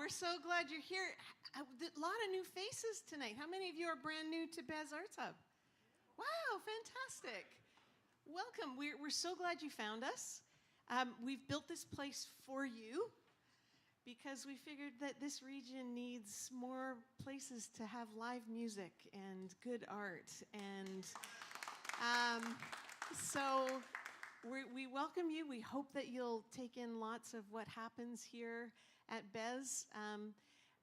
So glad you're here. A lot of new faces tonight. How many of you are brand new to Bez Arts Hub? Wow, fantastic. Welcome. We're so glad you found us. We've built this place for you because we figured that this region needs more places to have live music and good art. And so we welcome you. We hope that you'll take in lots of what happens here at Bez.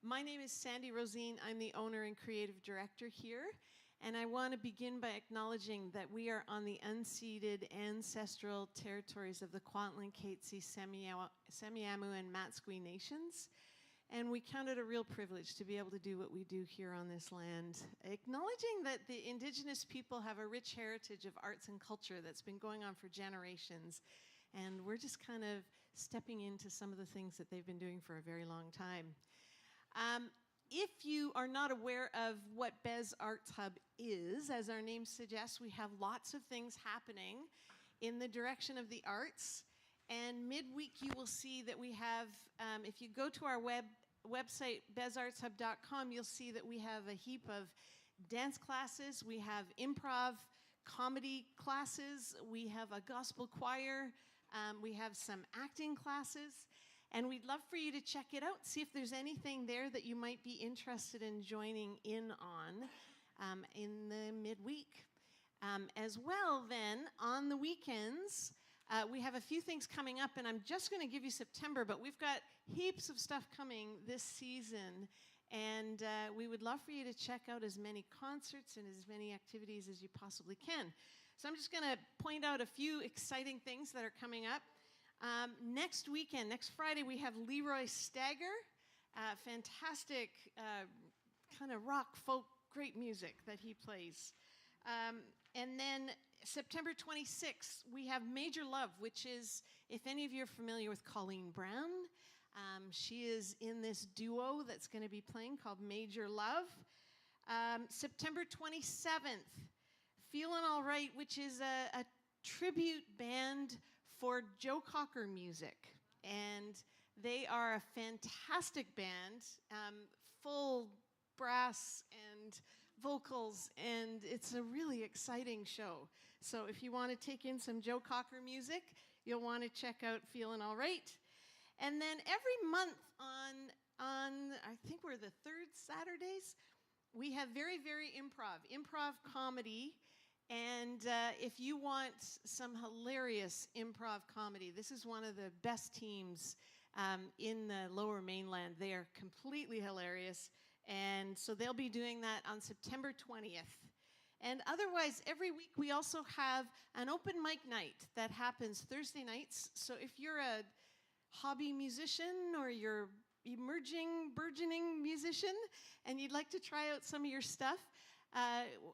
My name is Sandy Rosine. I'm the owner and creative director here. And I want to begin by acknowledging that we are on the unceded ancestral territories of the Kwantlen, Katzie, Semiahmoo, and Matsqui nations. And we count it a real privilege to be able to do what we do here on this land, acknowledging that the indigenous people have a rich heritage of arts and culture that's been going on for generations. And we're just kind of stepping into some of the things that they've been doing for a very long time. If you are not aware of what Bez Arts Hub is, as our name suggests, we have lots of things happening in the direction of the arts. And midweek you will see that we have, if you go to our website, bezartshub.com, you'll see that we have a heap of dance classes, we have improv, comedy classes, we have a gospel choir, we have some acting classes, and we'd love for you to check it out, see if there's anything there that you might be interested in joining in on in the midweek. As well then, on the weekends, we have a few things coming up, and I'm just going to give you September, but we've got heaps of stuff coming this season, and we would love for you to check out as many concerts and as many activities as you possibly can. So I'm just going to point out a few exciting things that are coming up. Next weekend, next Friday, we have Leroy Stagger, fantastic kind of rock folk great music that he plays. And then September 26th, we have Major Love, which is, if any of you are familiar with Colleen Brown, she is in this duo that's going to be playing called Major Love. September 27th, Feelin' All Right, which is a tribute band for Joe Cocker music. And they are a fantastic band, full brass and vocals, and it's a really exciting show. So if you want to take in some Joe Cocker music, you'll want to check out Feelin' All Right. And then every month on I think we're the third Saturdays, we have very improv comedy. And if you want some hilarious improv comedy, this is one of the best teams in the Lower Mainland. They are completely hilarious. And so they'll be doing that on September 20th. And otherwise, every week we also have an open mic night that happens Thursday nights. So if you're a hobby musician or you're burgeoning musician and you'd like to try out some of your stuff,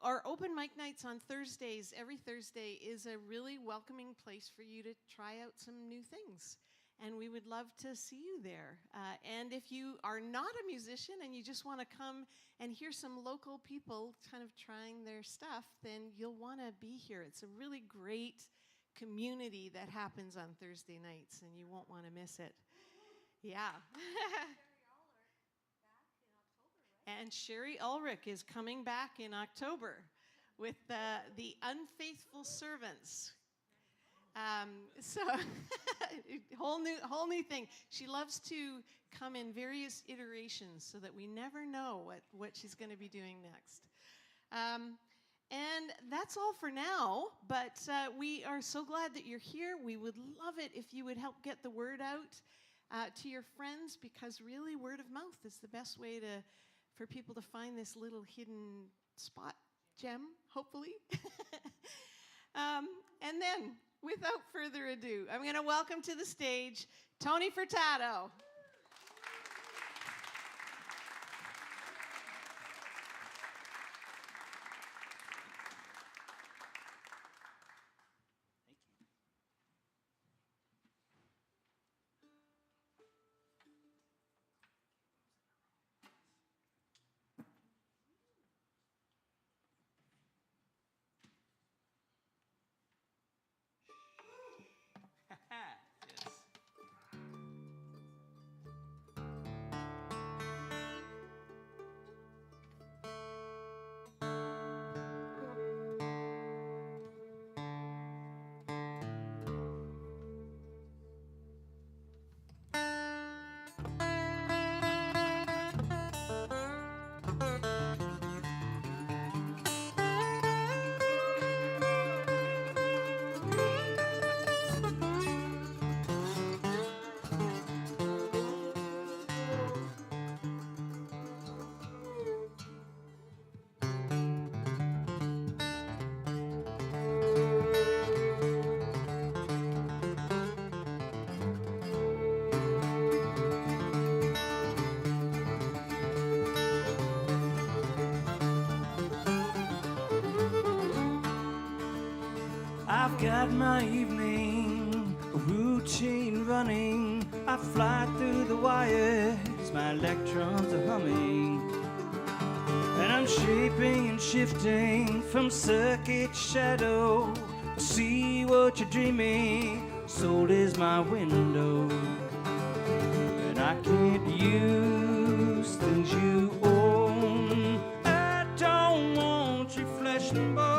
our open mic nights on Thursdays, every Thursday, is a really welcoming place for you to try out some new things. And we would love to see you there. And if you are not a musician and you just want to come and hear some local people kind of trying their stuff, then you'll want to be here. It's a really great community that happens on Thursday nights, and you won't want to miss it. Yeah. And Sherry Ulrich is coming back in October with the Unfaithful Servants. So whole new thing. She loves to come in various iterations so that we never know what she's going to be doing next. And that's all for now, but we are so glad that you're here. We would love it if you would help get the word out to your friends, because really word of mouth is the best way for people to find this little hidden spot, gem, hopefully. And then, without further ado, I'm going to welcome to the stage Tony Furtado. I've got my evening routine running. I fly through the wires, my electrons are humming. And I'm shaping and shifting from circuit shadow. See what you're dreaming, soul is my window. And I can't use things you own. I don't want your flesh and bone.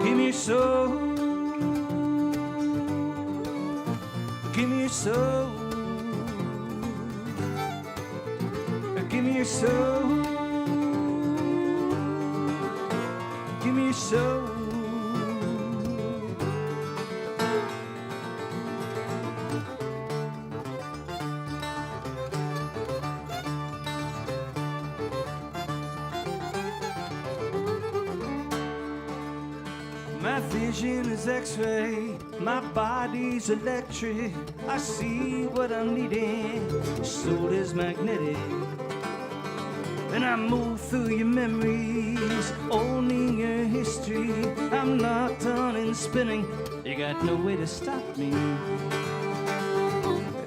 Give me your soul, give me your soul, give me your soul, give me your soul. My vision is X-ray, my body's electric. I see what I'm needing, soul is magnetic. And I move through your memories, owning your history. I'm locked on and spinning. You got no way to stop me.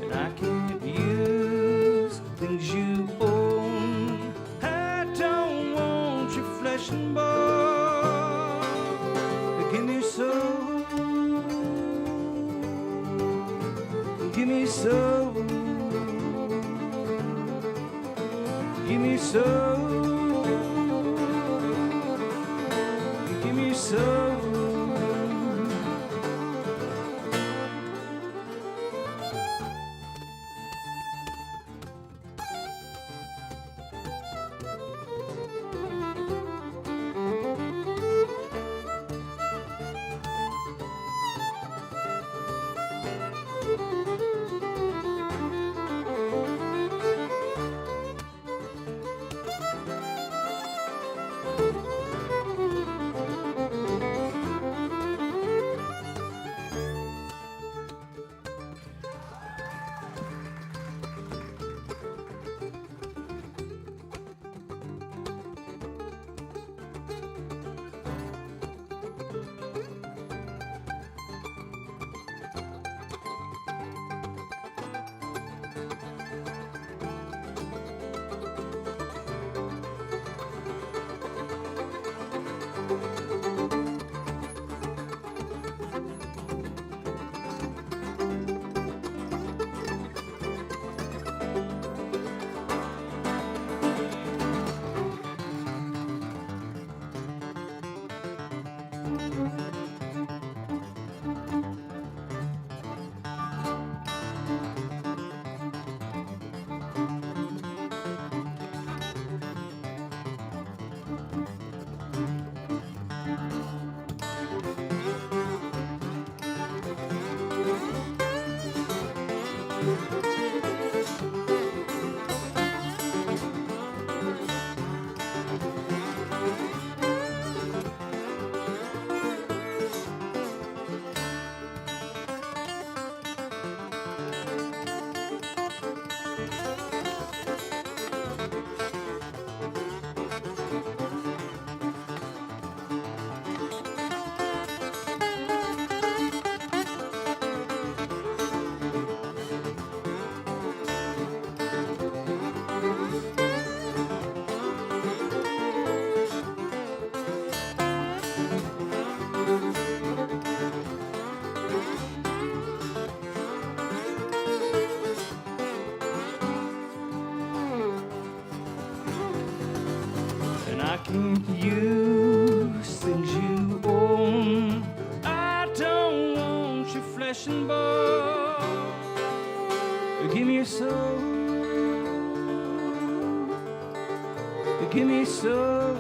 And I can't use things you own. I don't want your flesh and bone. Give me your soul. Give me your soul. Give me your soul. Give me your soul. I can't use things you own. I don't want your flesh and bone. Give me your soul. Give me your soul.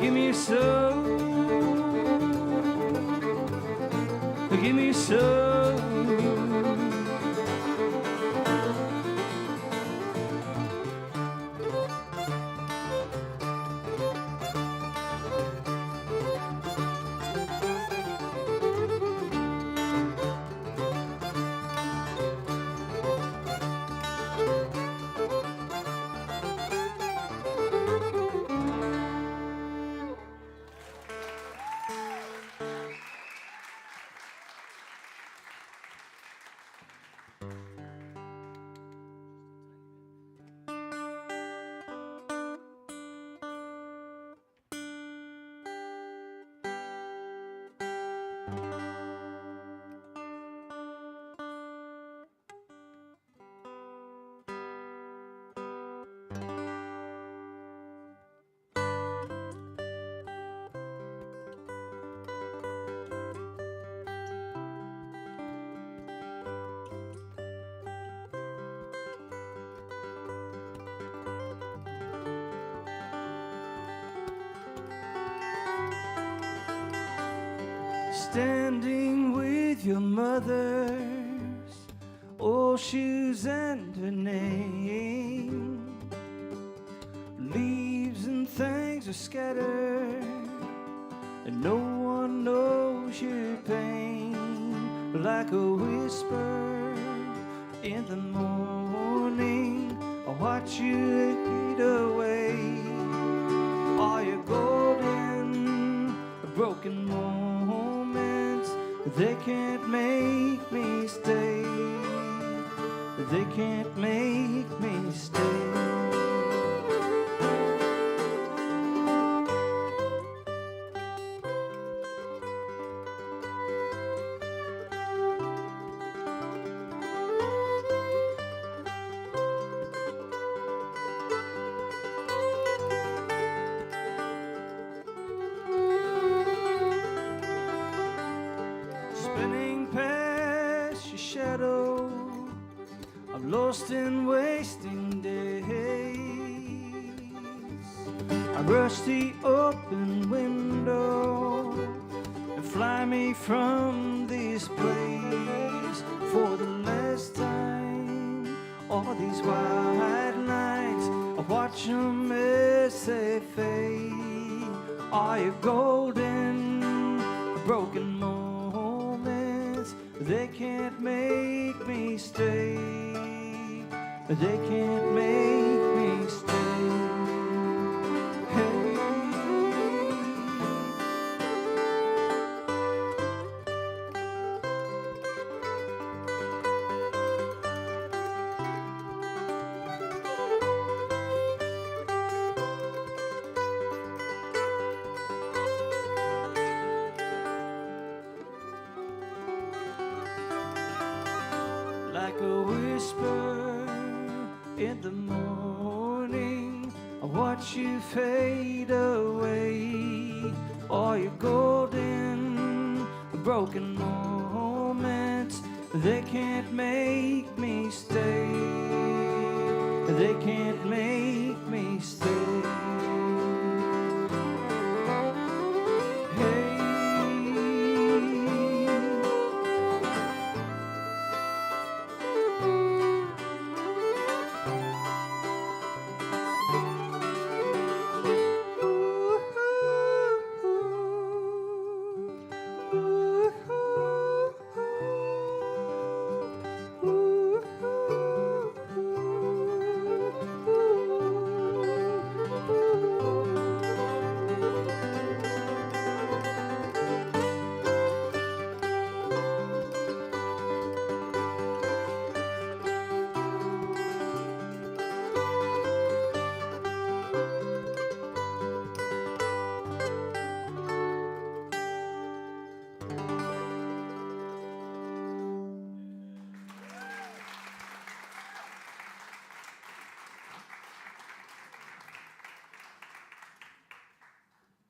Give me your soul. Give me your soul. Standing with your mother's old shoes and her name. Leaves and things are scattered, and no one knows your pain. Like a whisper in the morning, watch you fade away. All your golden, broken moments, they can't make me stay. They can't make me stay. Spinning past your shadow, I'm lost in wasting days. I rush the open window and fly me from this place for the last time. All these white nights, I watch them as they fade. Are you golden, broken moments? They can't make me stay. They can't make me stay. Hey. Like a whisper in the morning, I watch you fade away. All your golden, broken moments, they can't make me stay. They can't make me stay.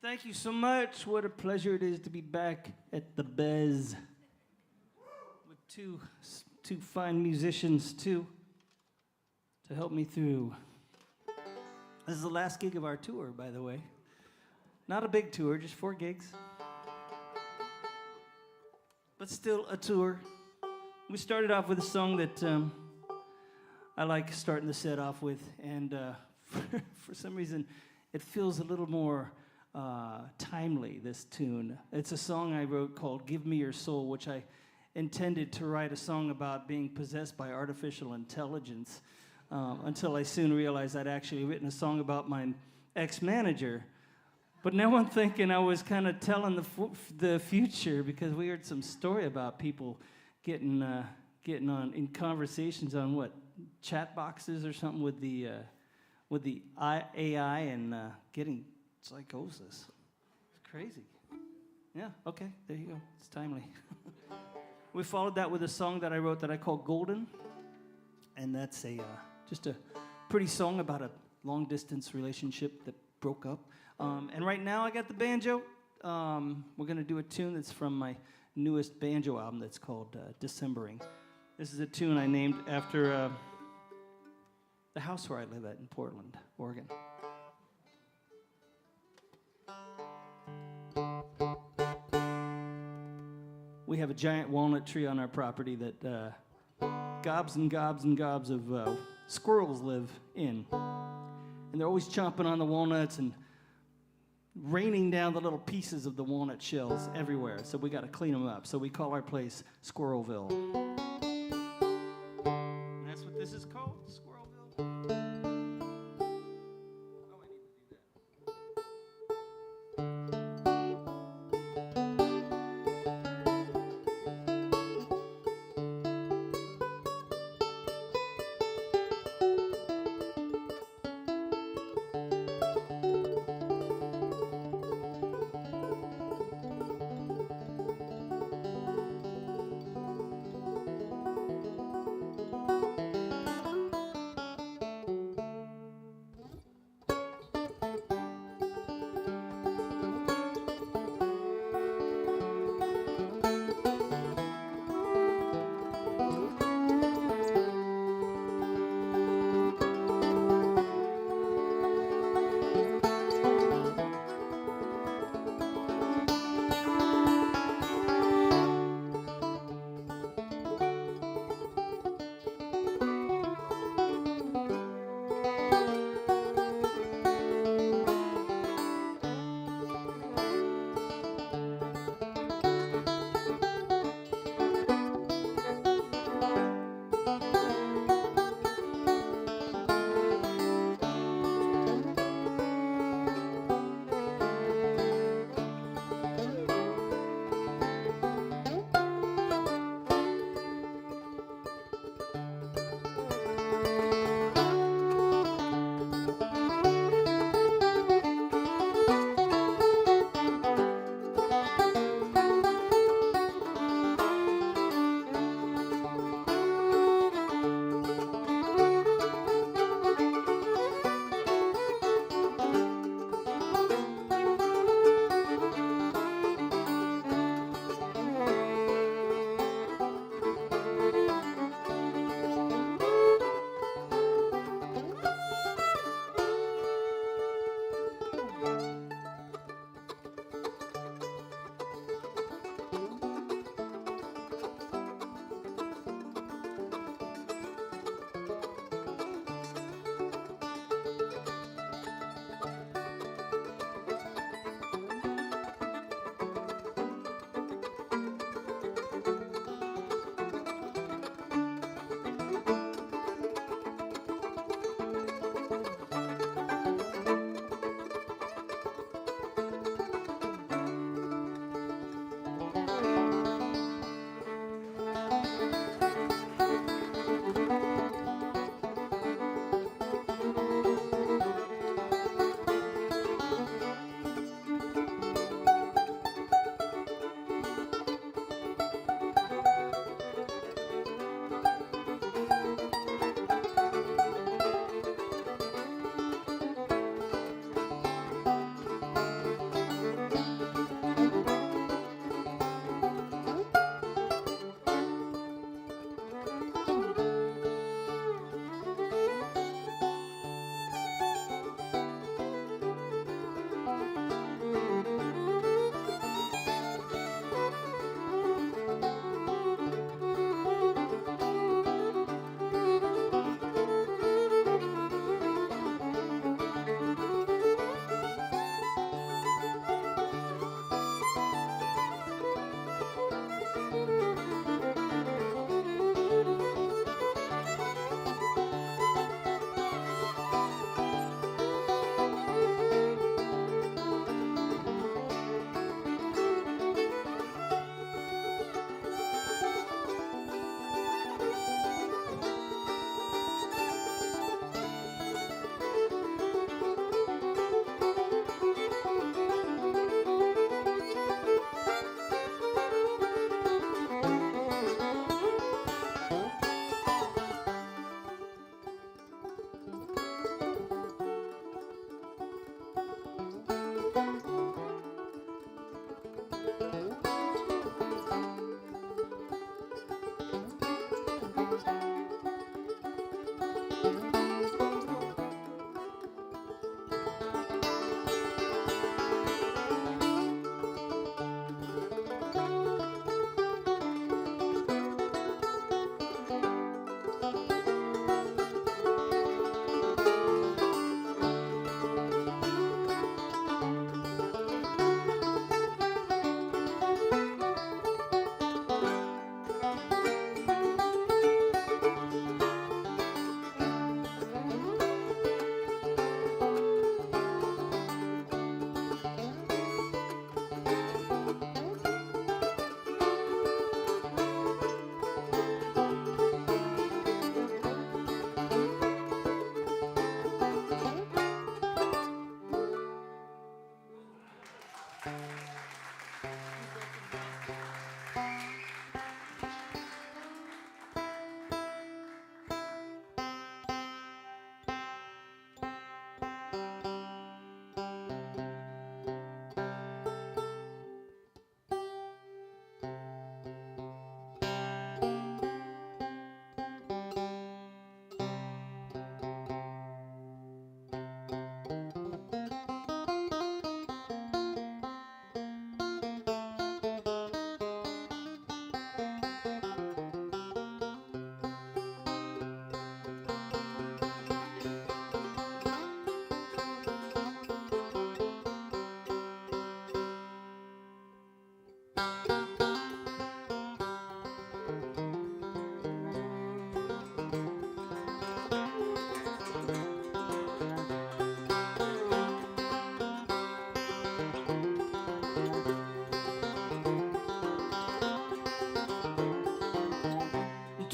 Thank you so much. What a pleasure it is to be back at the Bez with two fine musicians too to help me through. This is the last gig of our tour, by the way. Not a big tour, just 4 gigs. But still a tour. We started off with a song that I like starting the set off with, and for some reason it feels a little more timely, this tune. It's a song I wrote called Give Me Your Soul, which I intended to write a song about being possessed by artificial intelligence until I soon realized I'd actually written a song about my ex-manager. But now I'm thinking I was kind of telling the future, because we heard some story about people getting on in conversations on what, chat boxes or something with the AI and getting psychosis. It's crazy. Yeah, okay, there you go. It's timely. We followed that with a song that I wrote that I call Golden, and that's just a pretty song about a long-distance relationship that broke up. And right now I got the banjo. We're going to do a tune that's from my newest banjo album that's called Decembering. This is a tune I named after the house where I live at in Portland, Oregon. We have a giant walnut tree on our property that gobs and gobs and gobs of squirrels live in. And they're always chomping on the walnuts and raining down the little pieces of the walnut shells everywhere. So we got to clean them up. So we call our place Squirrelville. And that's what this is called, Squirrelville.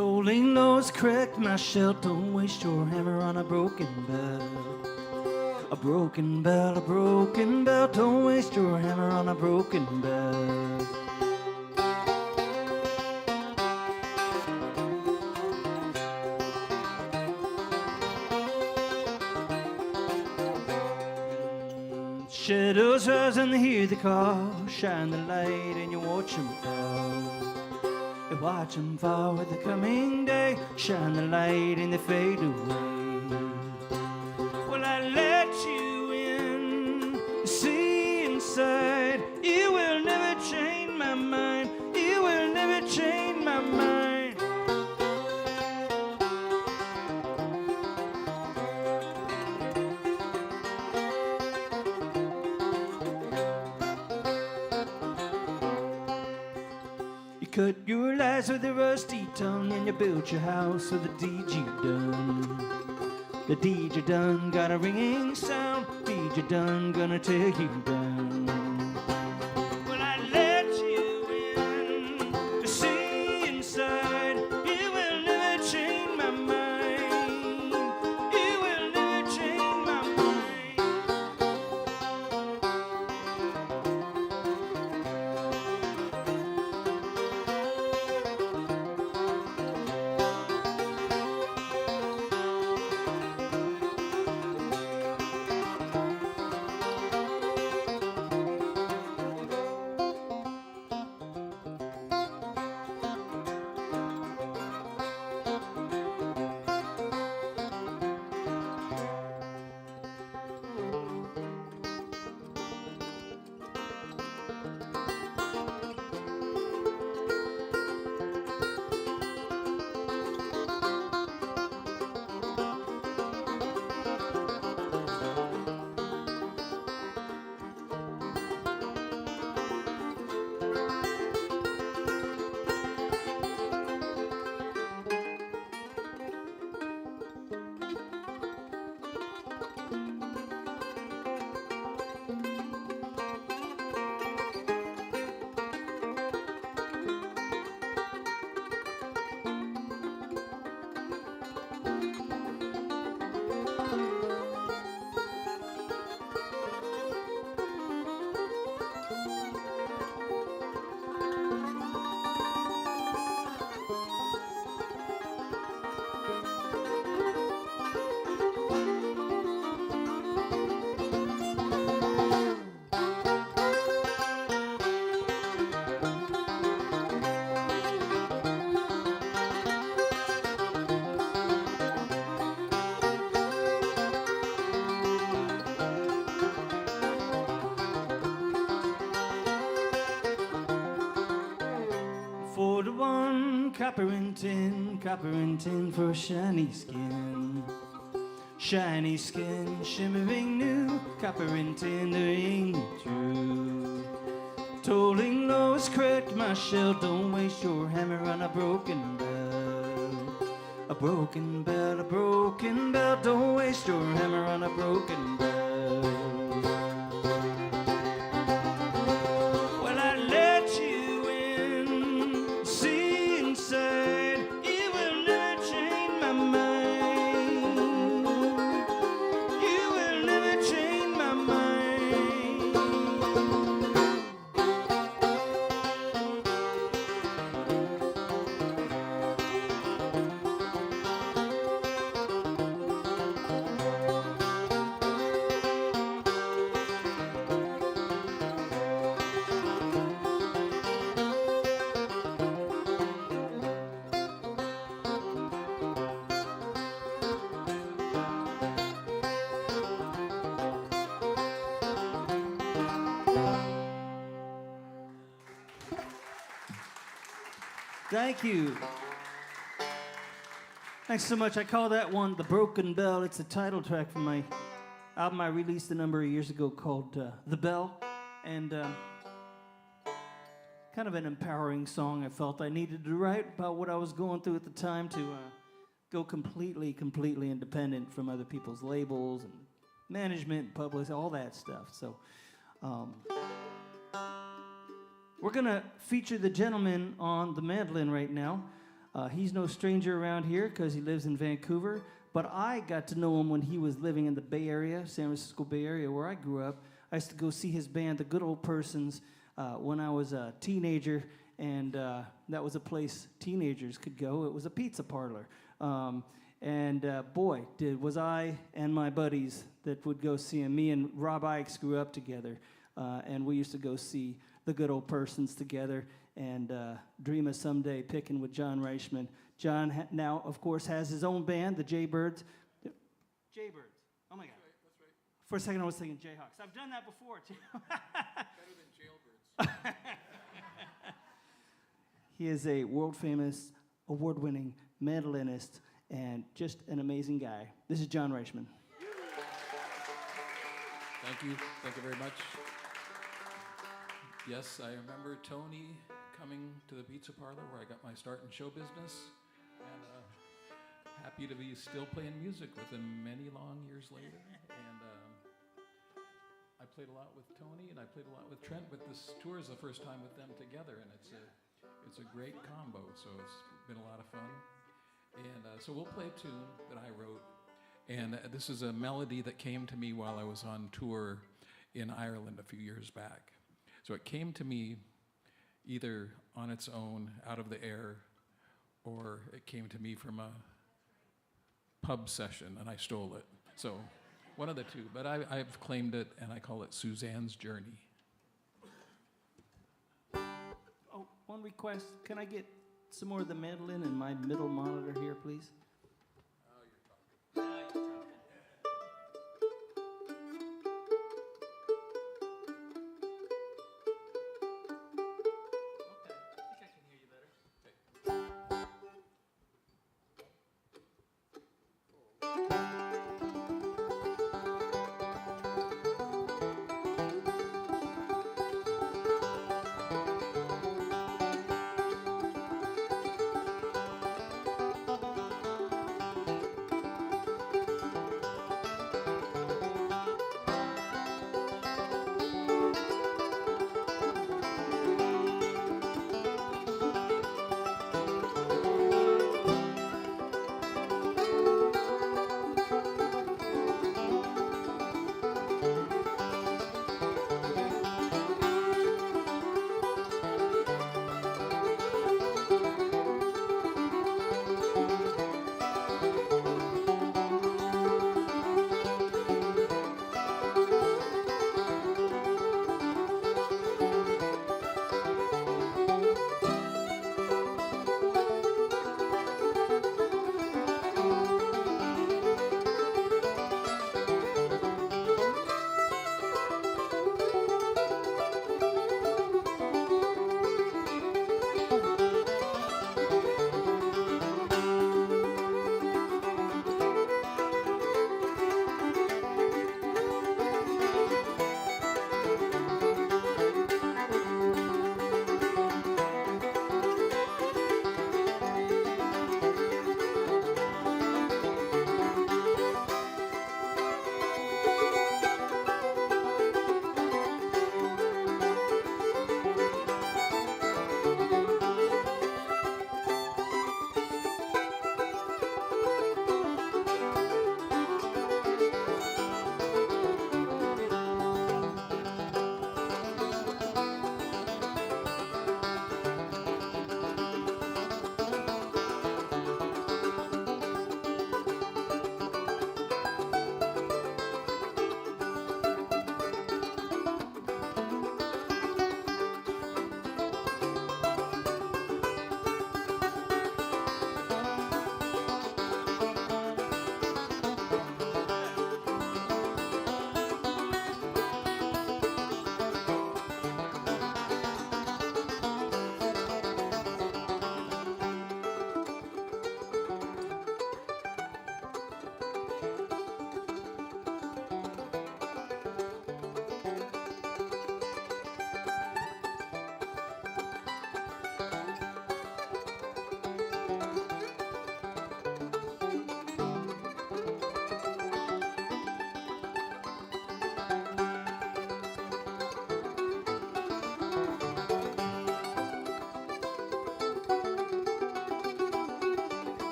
Tolling notes cracked my shell. Don't waste your hammer on a broken bell. A broken bell, a broken bell. Don't waste your hammer on a broken bell. Shadows rise and they hear the call. Shine the light and you watch them fall. You watch them fall with the coming day. Shine the light and they fade away. Well, I let you in, see inside. You will never change my mind. You will never change my mind. Cut your lies with a rusty tongue, and you built your house with a deed you done. The deed you done got a ringing sound. Deed you done gonna tear you down. Well, I let you in to see inside. You will never change my mind. You will never change my mind. Copper and tin for shiny skin. Shiny skin, shimmering new. Copper and tin, there ain't true. Tolling low has cracked my shell. Don't waste your hammer on a broken bell. A broken bell, a broken bell. Don't waste your hammer on a broken bell. Well, I let you in, see inside. Thank you. Thanks so much. I call that one The Broken Bell. It's a title track from my album I released a number of years ago called The Bell. And kind of an empowering song I felt I needed to write about what I was going through at the time to go completely independent from other people's labels and management, public, all that stuff. So we're going to feature the gentleman on the mandolin right now. He's no stranger around here because he lives in Vancouver, but I got to know him when he was living in the Bay Area, San Francisco Bay Area, where I grew up. I used to go see his band, The Good Old Persons, when I was a teenager, and that was a place teenagers could go. It was a pizza parlor. Boy, was I and my buddies that would go see him. Me and Rob Ikes grew up together, and we used to go see The Good Old Persons together and dream of someday picking with John Reischman. John now, of course, has his own band, the Jaybirds. Jaybirds. Oh, my God. That's right. For a second, I was thinking Jayhawks. I've done that before, too. Better than jailbirds. He is a world-famous, award-winning mandolinist and just an amazing guy. This is John Reischman. Thank you. Thank you very much. Yes, I remember Tony coming to the pizza parlor where I got my start in show business. And happy to be still playing music with him many long years later. And I played a lot with Tony and I played a lot with Trent, but this tour is the first time with them together, and it's a great combo, so it's been a lot of fun. And so we'll play a tune that I wrote. And this is a melody that came to me while I was on tour in Ireland a few years back. So it came to me either on its own, out of the air, or it came to me from a pub session and I stole it. So one of the two, but I've claimed it and I call it Suzanne's Journey. Oh, one request. Can I get some more of the mandolin in my middle monitor here, please?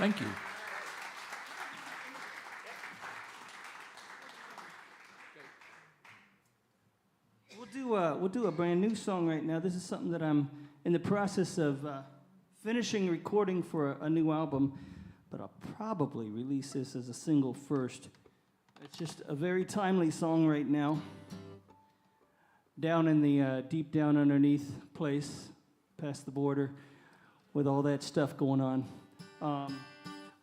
Thank you. We'll do a brand new song right now. This is something that I'm in the process of finishing recording for a new album, but I'll probably release this as a single first. It's just a very timely song right now. Down in the deep down underneath place, past the border, with all that stuff going on.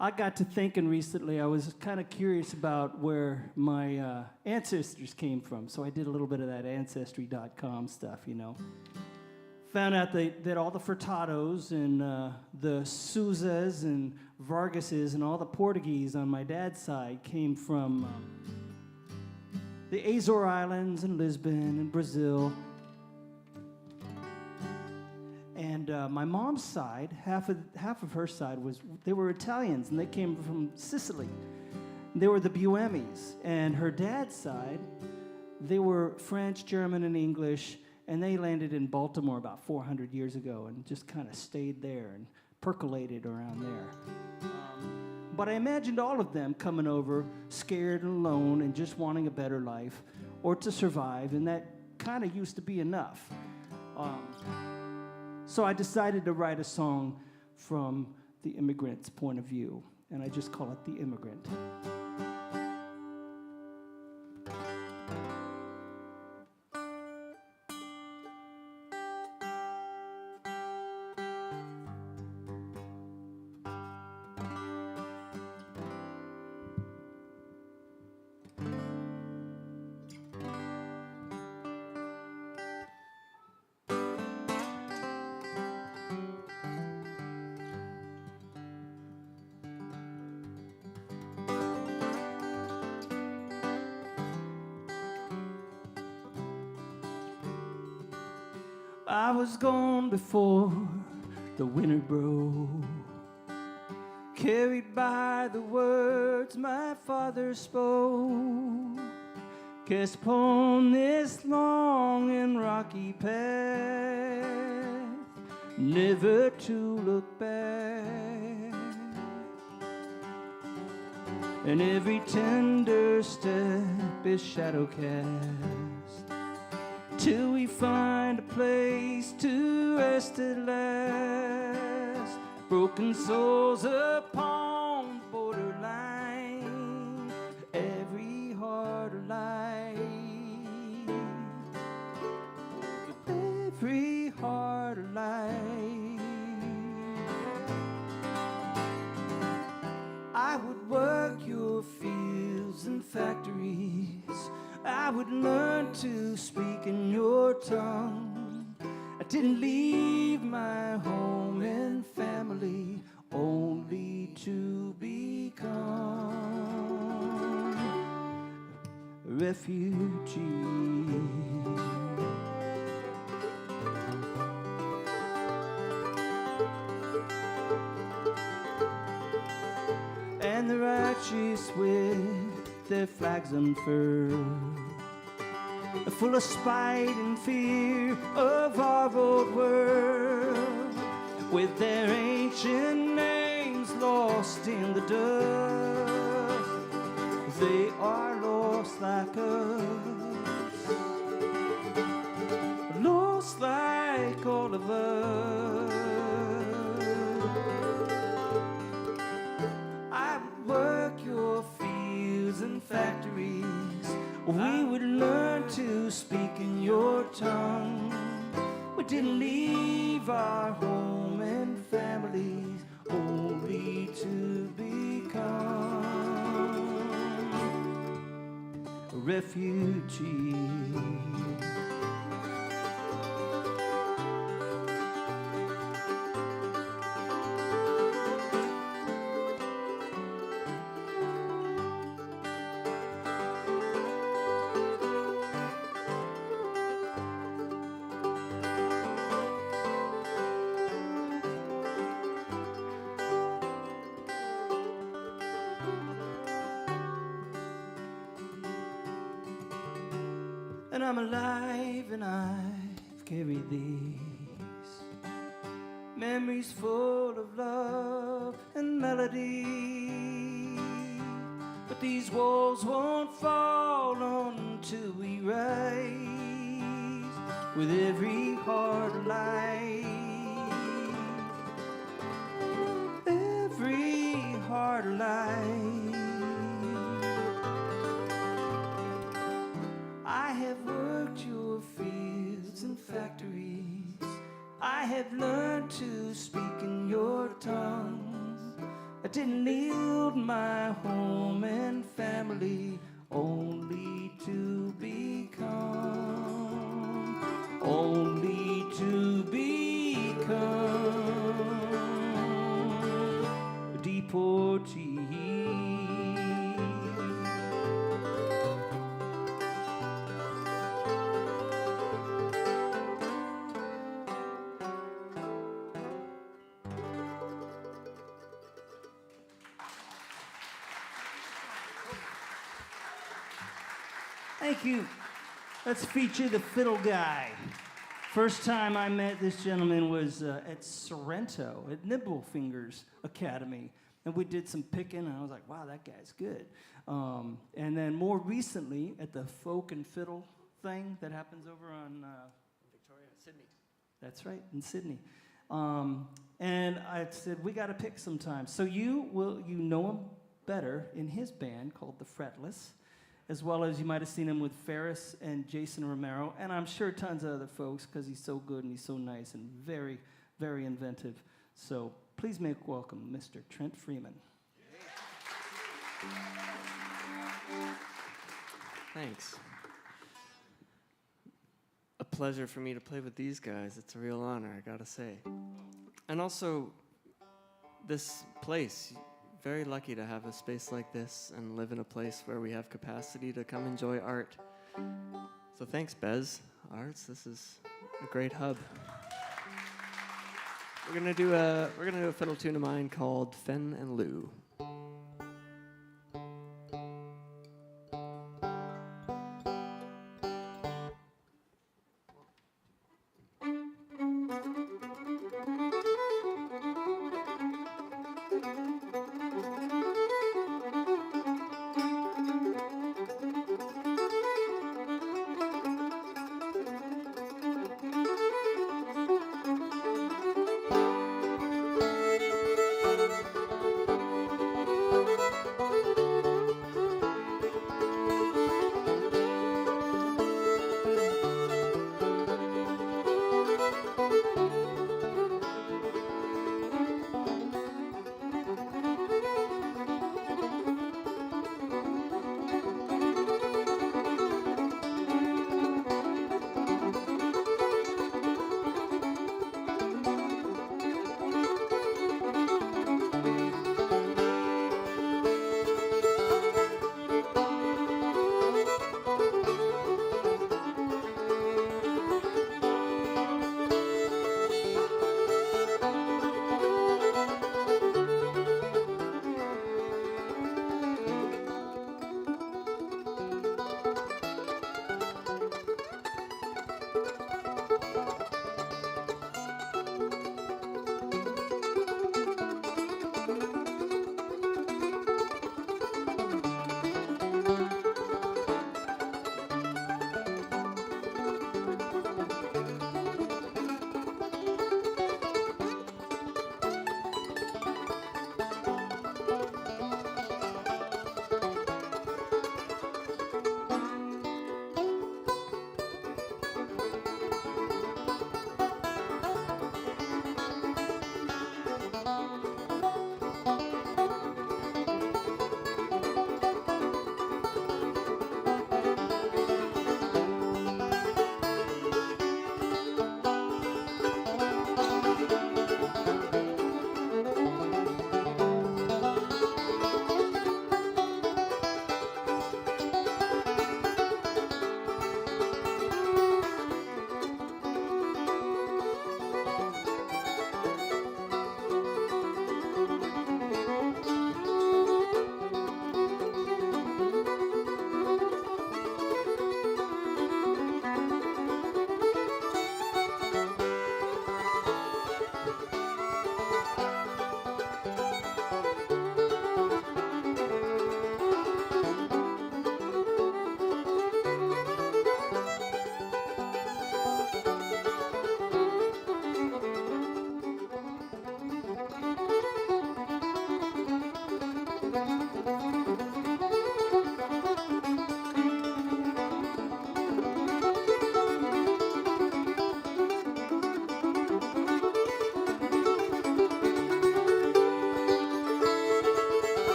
I got to thinking recently, I was kind of curious about where my ancestors came from, so I did a little bit of that Ancestry.com stuff, you know. Found out that all the Furtados and the Souzas and Vargases and all the Portuguese on my dad's side came from the Azore Islands and Lisbon and Brazil. And my mom's side, half of her side they were Italians, and they came from Sicily. They were the Buemis. And her dad's side, they were French, German, and English, and they landed in Baltimore about 400 years ago and just kind of stayed there and percolated around there. But I imagined all of them coming over scared and alone and just wanting a better life or to survive, and that kind of used to be enough. So I decided to write a song from the immigrant's point of view, and I just call it The Immigrant. I was gone before the winter broke, carried by the words my father spoke, cast upon this long and rocky path, never to look back. And every tender step is shadow cast, till we find a place to rest at last. Broken souls upon the borderline, every heart alive, every heart alive. I would work your fields and factories, I would learn to speak in your tongue. I didn't leave my home and family only to become a refugee. And the righteous with their flags unfurled, full of spite and fear of our old world, with their ancient names lost in the dust. They are lost like us, lost like all of us. I would work your fields and factories, we would learn to speak in your tongue. We didn't leave our home and families only to become a refugee. And I'm alive and I've carried these memories full of love and melody. But these walls won't fall until we rise with every heart alive. Every heart alive. I have worked your fields and factories. I have learned to speak in your tongue. I didn't yield my home and family only to become, only to become a deportee. Thank you. Let's feature the fiddle guy. First time I met this gentleman was at Sorrento, at Nibblefingers Academy. And we did some picking, and I was like, wow, that guy's good. And then more recently, at the folk and fiddle thing that happens over on Victoria, Sydney. That's right, in Sydney. And I said, we got to pick sometime. So you know him better in his band called The Fretless, as well as you might have seen him with Ferris and Jason Romero, and I'm sure tons of other folks, because he's so good and he's so nice and very, very inventive. So please make welcome Mr. Trent Freeman. Thanks. A pleasure for me to play with these guys. It's a real honor, I gotta say. And also, this place, very lucky to have a space like this and live in a place where we have capacity to come enjoy art. So thanks, Bez Arts. This is a great hub. We're gonna do a fiddle tune of mine called Fen and Lou.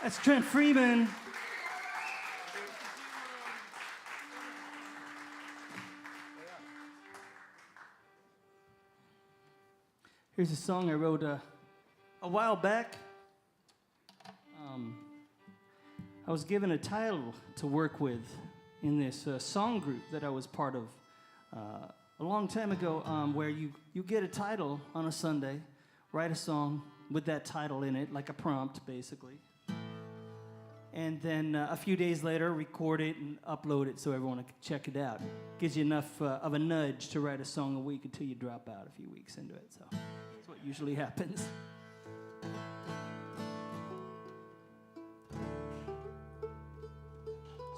That's Trent Freeman. Here's a song I wrote a while back. I was given a title to work with in this song group that I was part of a long time ago, where you get a title on a Sunday, write a song with that title in it, like a prompt, basically. And then a few days later, record it and upload it so everyone can check it out. Gives you enough of a nudge to write a song a week until you drop out a few weeks into it. So that's what usually happens.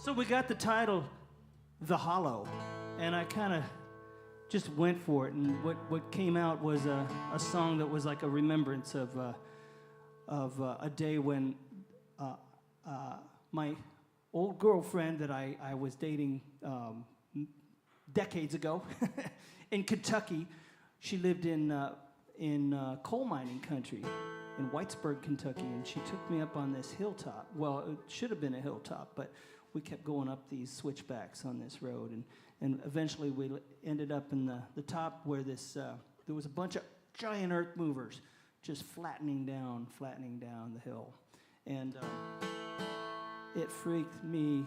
So we got the title, The Hollow, and I kind of just went for it. And what came out was a song that was like a remembrance of a day when my old girlfriend that I was dating decades ago in Kentucky, she lived in coal mining country in Whitesburg, Kentucky, and she took me up on this hilltop. Well, it should have been a hilltop, but we kept going up these switchbacks on this road, and eventually we ended up in the top where there was a bunch of giant earth movers just flattening down the hill. And it freaked me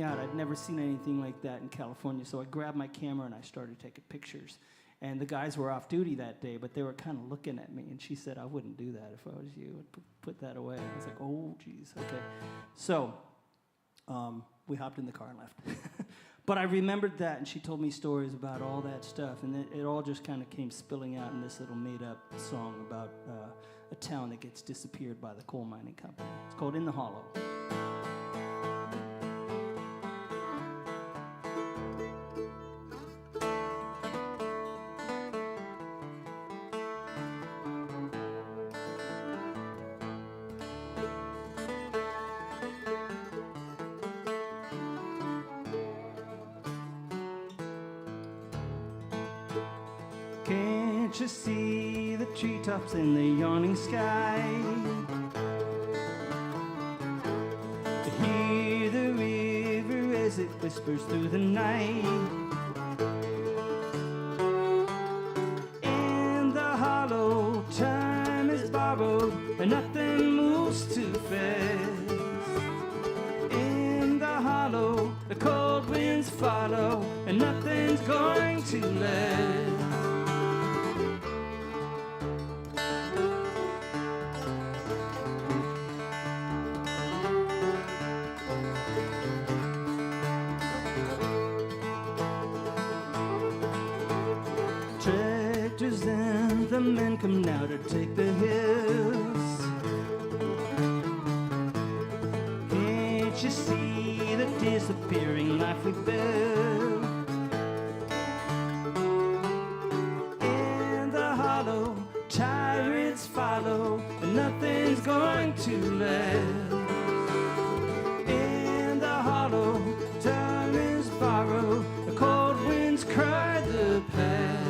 out. I'd never seen anything like that in California, so I grabbed my camera and I started taking pictures. And the guys were off duty that day, but they were kind of looking at me, and she said, I wouldn't do that if I was you. I'd put that away. I was like, oh, geez, okay. So we hopped in the car and left. But I remembered that, and she told me stories about all that stuff, and it all just kind of came spilling out in this little made-up song about a town that gets disappeared by the coal mining company. It's called In the Hollow. Can't you see the treetops in the yawning sky? To hear the river as it whispers through the night. In the hollow, time is borrowed and nothing moves too fast. In the hollow, the cold winds follow and nothing's going to last. Tractors and the men come now to take the hills. Can't you see the disappearing life we built? In the hollow, tyrants follow, and nothing's going to last. In the hollow, time is borrowed, the cold winds cry the past.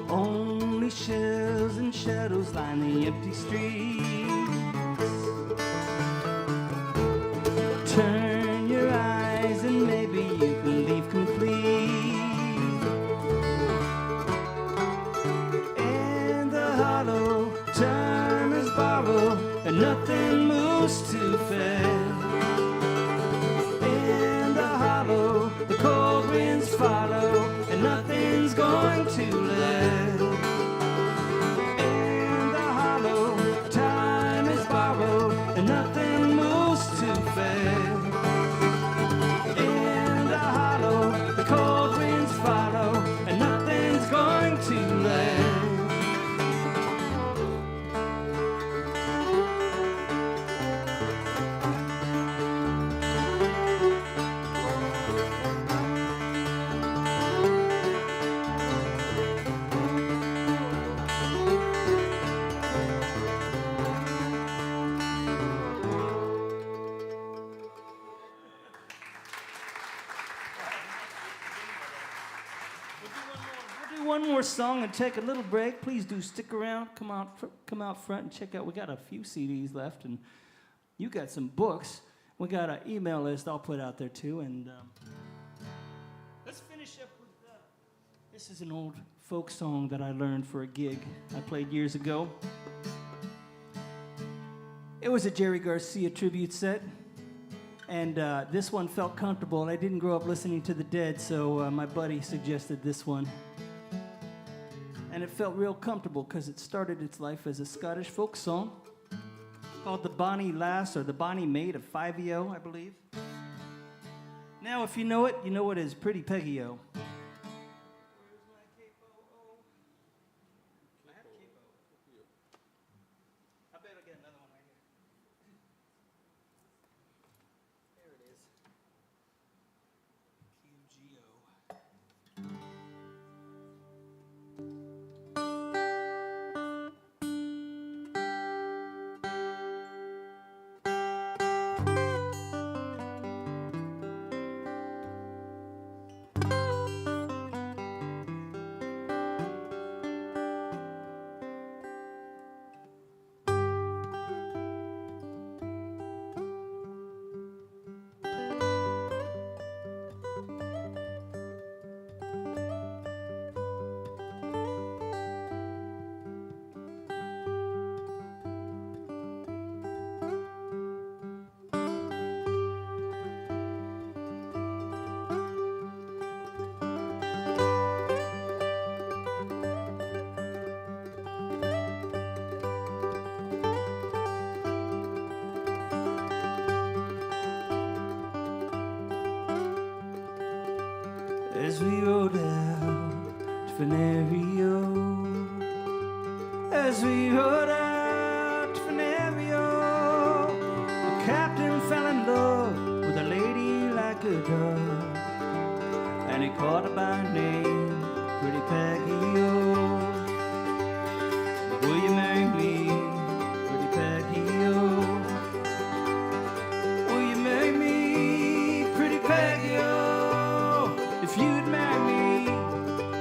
Only shells and shadows line the empty streets. Turn your eyes and maybe you can leave complete. In the hollow, time is borrowed and nothing moves too fast. In the hollow, the cold winds fall. one more song and take a little break. Please do stick around. Come out front and check out. We got a few CDs left, and you got some books. We got an email list I'll put out there too. And let's finish up with this is an old folk song that I learned for a gig I played years ago. It was a Jerry Garcia tribute set. And this one felt comfortable, and I didn't grow up listening to the Dead, so my buddy suggested this one. And it felt real comfortable because it started its life as a Scottish folk song called The Bonnie Lass, or The Bonnie Maid of Five-E-O, I believe. Now, if you know it as Pretty Peggy-O. As we rode out to Venerio, as we rode out to Venerio, the captain fell in love with a lady like a dove, and he called her by name, Pretty Peggy-O. Will you marry me, Pretty Peggy-O? Will you marry me, Pretty Peggy-O? If you'd marry me,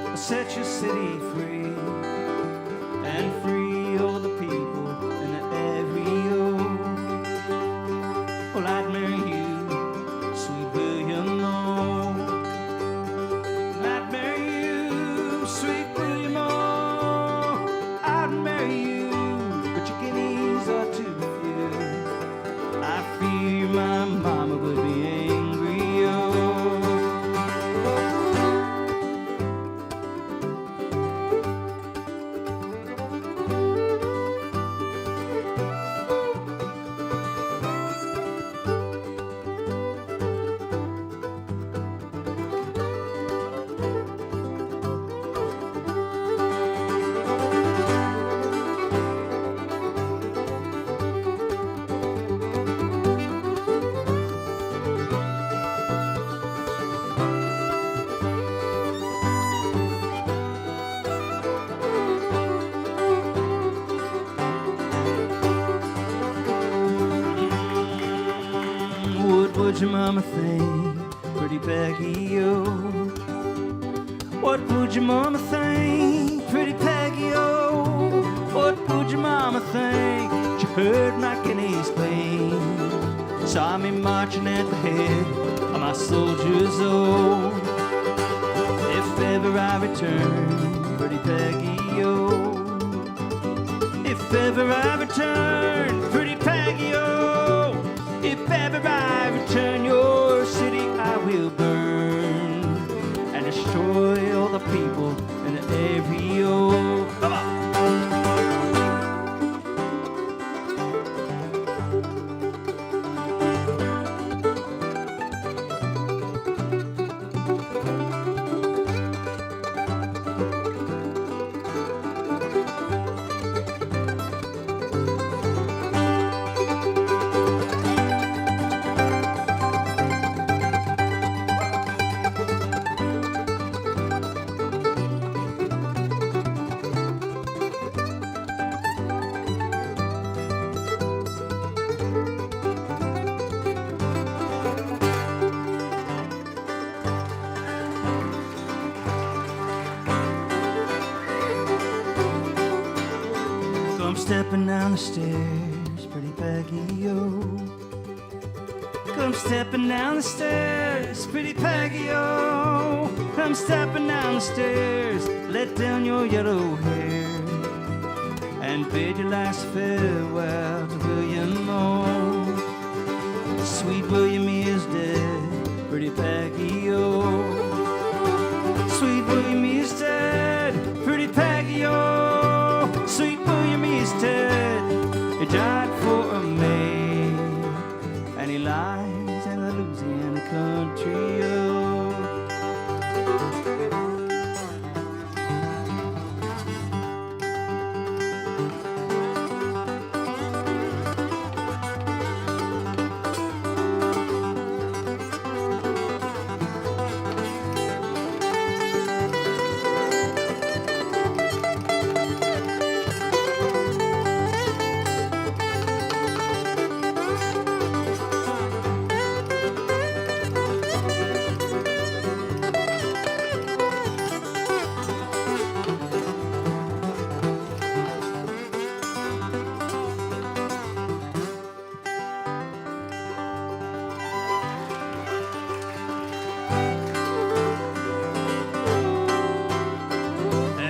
I'll set your city free, and free all the people in the area. Well, I'd marry you, sweet William O. I'd marry you, sweet William O. I'd marry you, but your guineas are too few. I fear my mama would be angry, oh. What would your mama think, Pretty Peggy-O? What would your mama think, Pretty Peggy-O? What would your mama think? She heard my guineas clean, saw me marching at the head of my soldiers, oh. If ever I return, Pretty Peggy-O, if ever I return, Pretty Peggy-O, if ever I return, your city I will burn and destroy all the people in the area. Come on! stepping down the stairs, pretty Peggy-O. Come stepping down the stairs, pretty Peggy-O. Come stepping down the stairs, let down your yellow hair, and bid your last farewell to William O. Sweet William is dead, pretty Peggy-O. Sweet William is dead, pretty Peggy-O. Sweet William is dead, he died for a maid, and he lies in the Louisiana country, oh.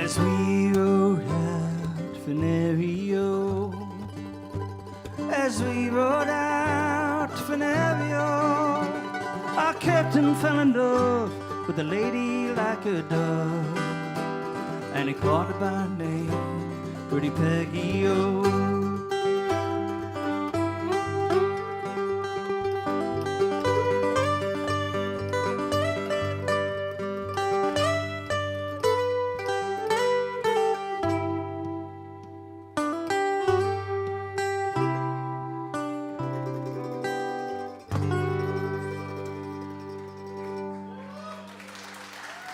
As we rode out Venerio, as we rode out Venerio, our captain fell in love with a lady like a dove, and he called her by name, pretty Peggy-O.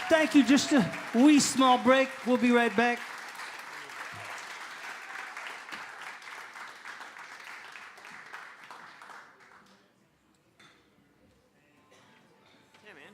Thank you. Just a wee small break. We'll be right back. Yeah, man.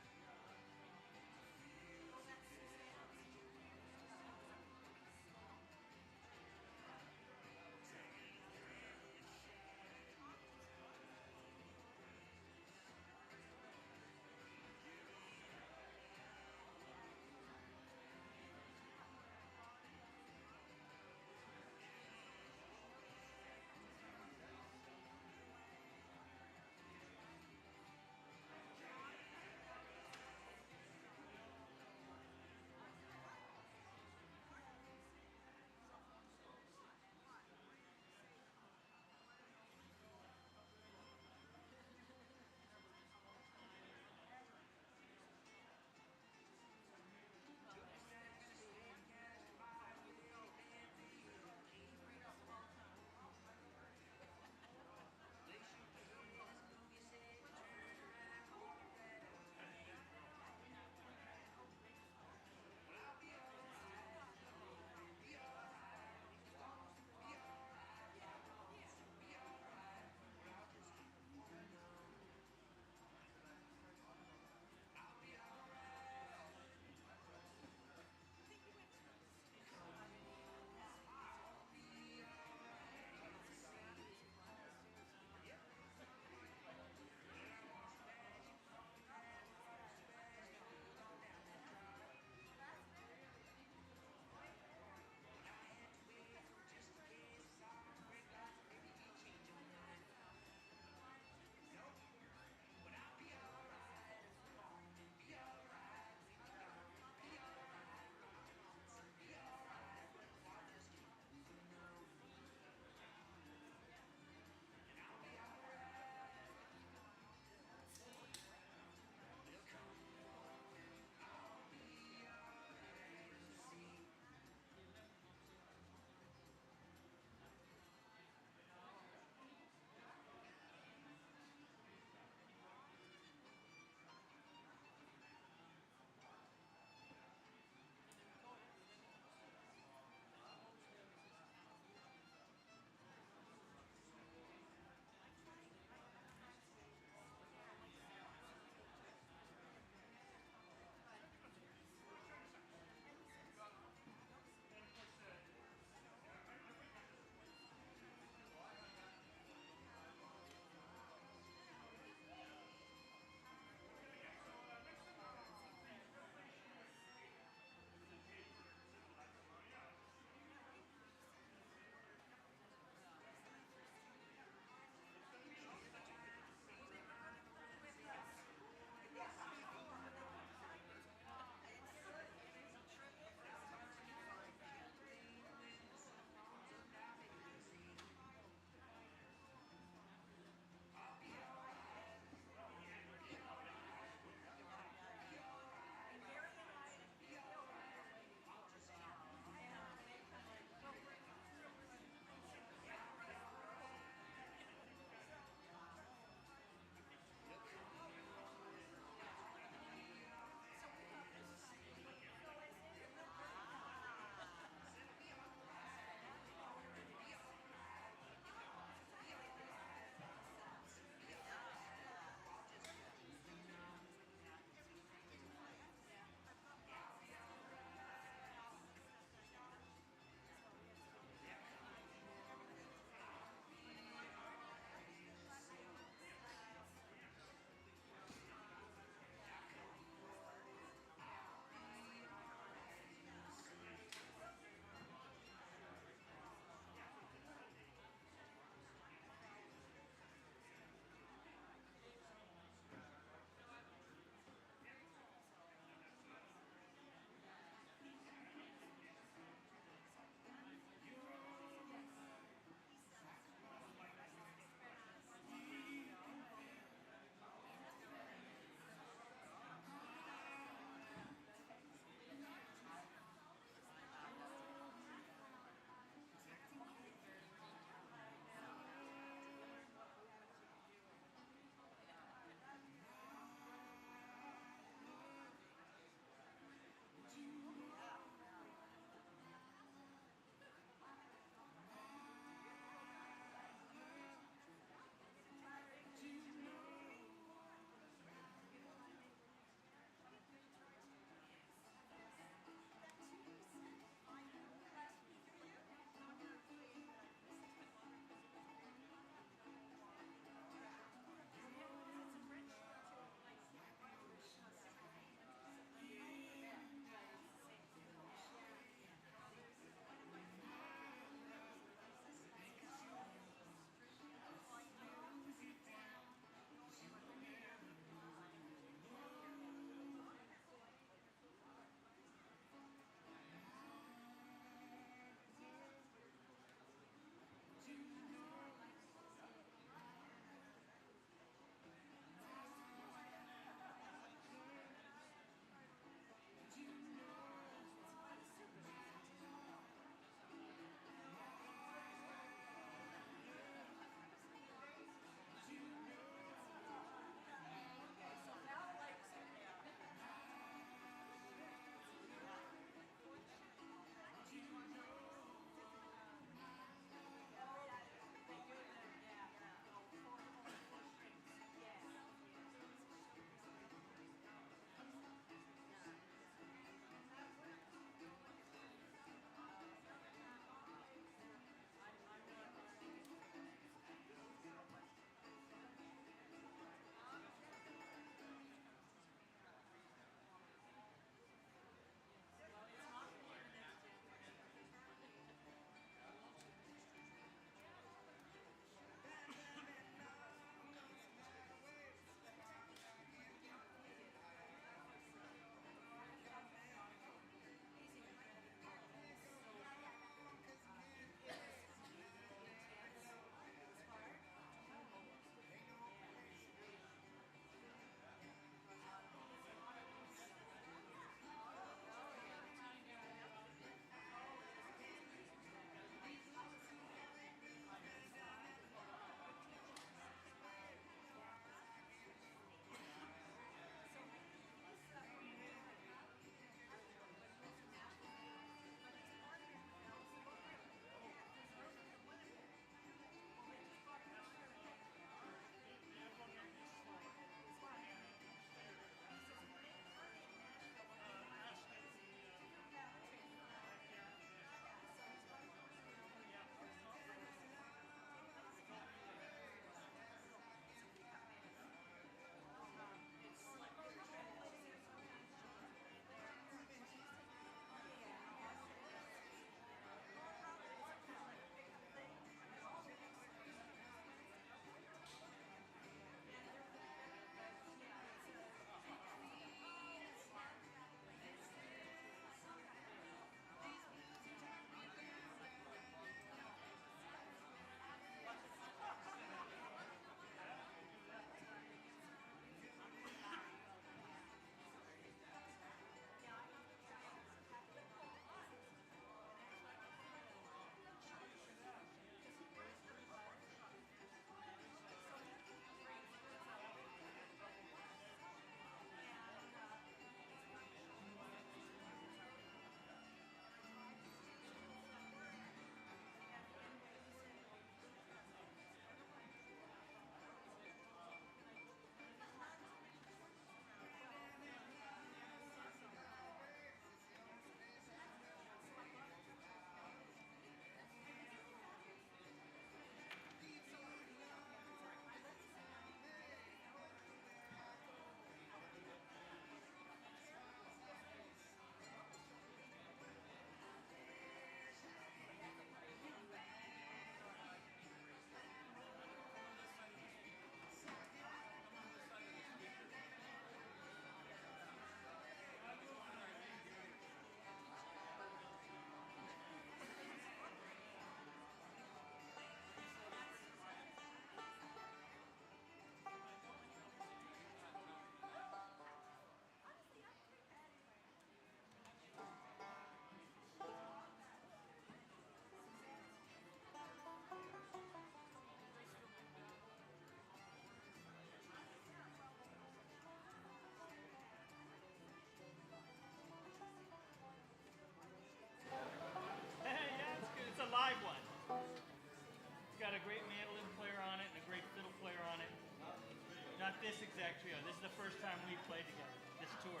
track trio. This is the first time we played together, this tour.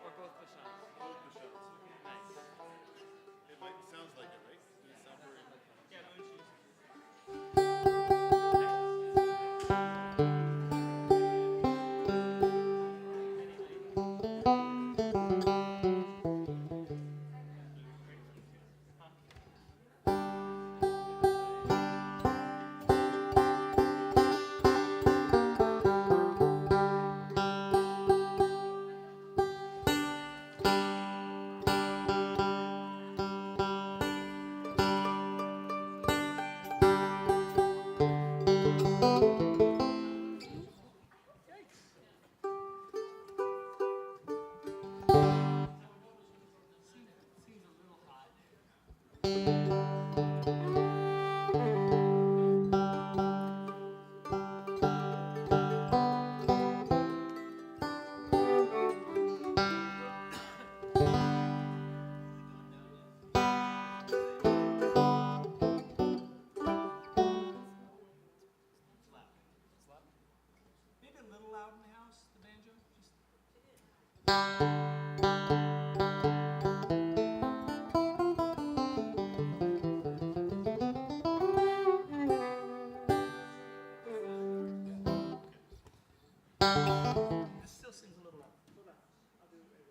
Or both Bashans. Nice. Sounds like it, right? Does it sound very Yeah, moon shoes. Seems a little hot. Maybe a little loud in the house, the banjo. Just this still seems a little loud. Hold on. I'll do it later.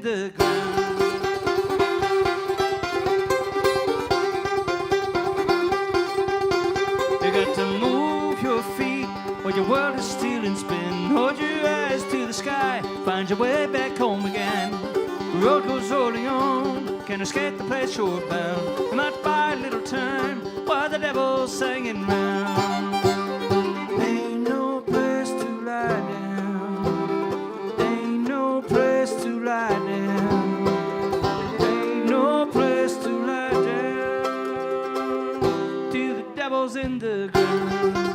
the ground. You got to move your feet while your world is still in spin. Hold your eyes to the sky, find your way back home again. The road goes rolling on, can't escape the place shore bound. You might buy a little time while the devil's singing round. Ain't no place to lie down. Ain't no place to lie down. Ain't no place to lie down. To the devil's in the ground.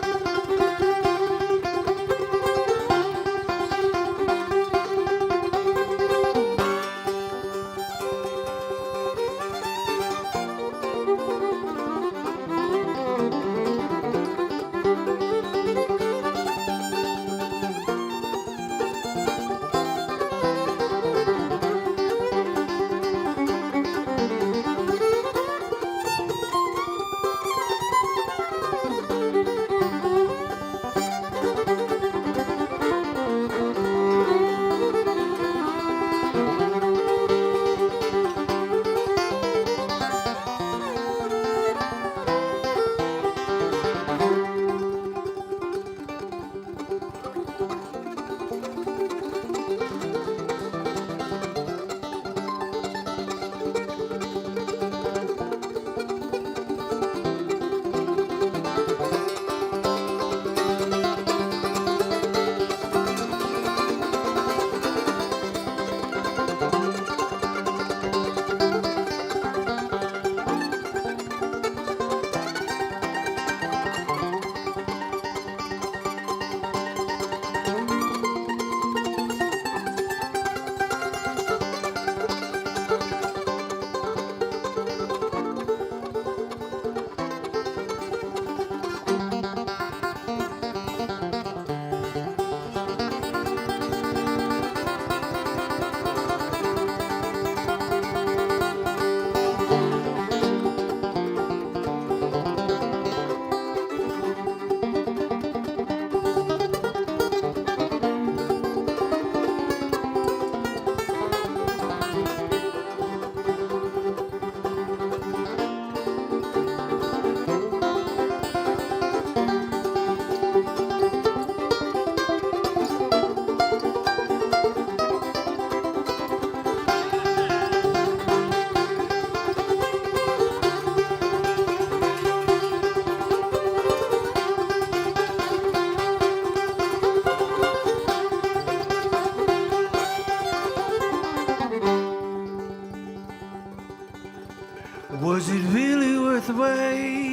Was it really worth the wait?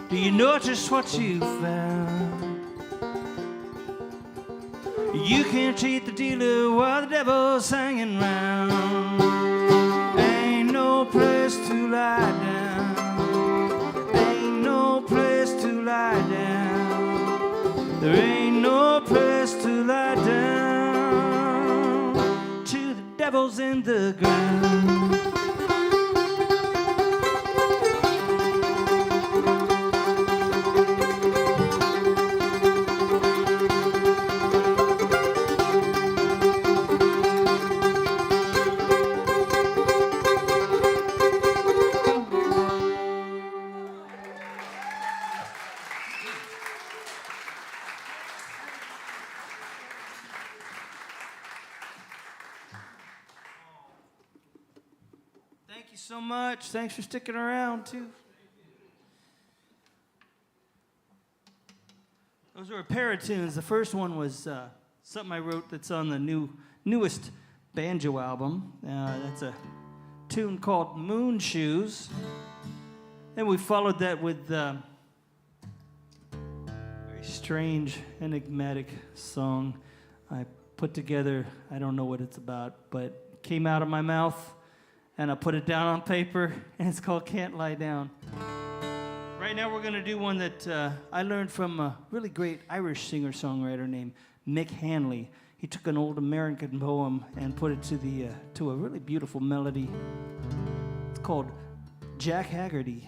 Do you know just what you found? You can't cheat the dealer while the devil's hanging round. Ain't no place to lie down. Ain't no place to lie down. There ain't no place to lie down. To the devil's in the ground. Thank you so much. Thanks for sticking around, too. Those were a pair of tunes. The first one was something I wrote that's on the newest banjo album. That's a tune called Moon Shoes. And we followed that with a very strange, enigmatic song I put together. I don't know what it's about, but it came out of my mouth. And I put it down on paper, and it's called Can't Lie Down. Right now we're going to do one that I learned from a really great Irish singer-songwriter named Mick Hanley. He took an old American poem and put it to a really beautiful melody. It's called Jack Haggerty.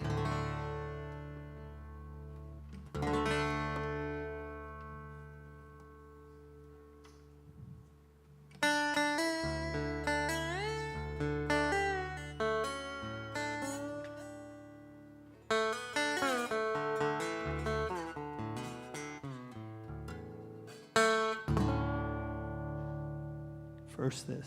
first this.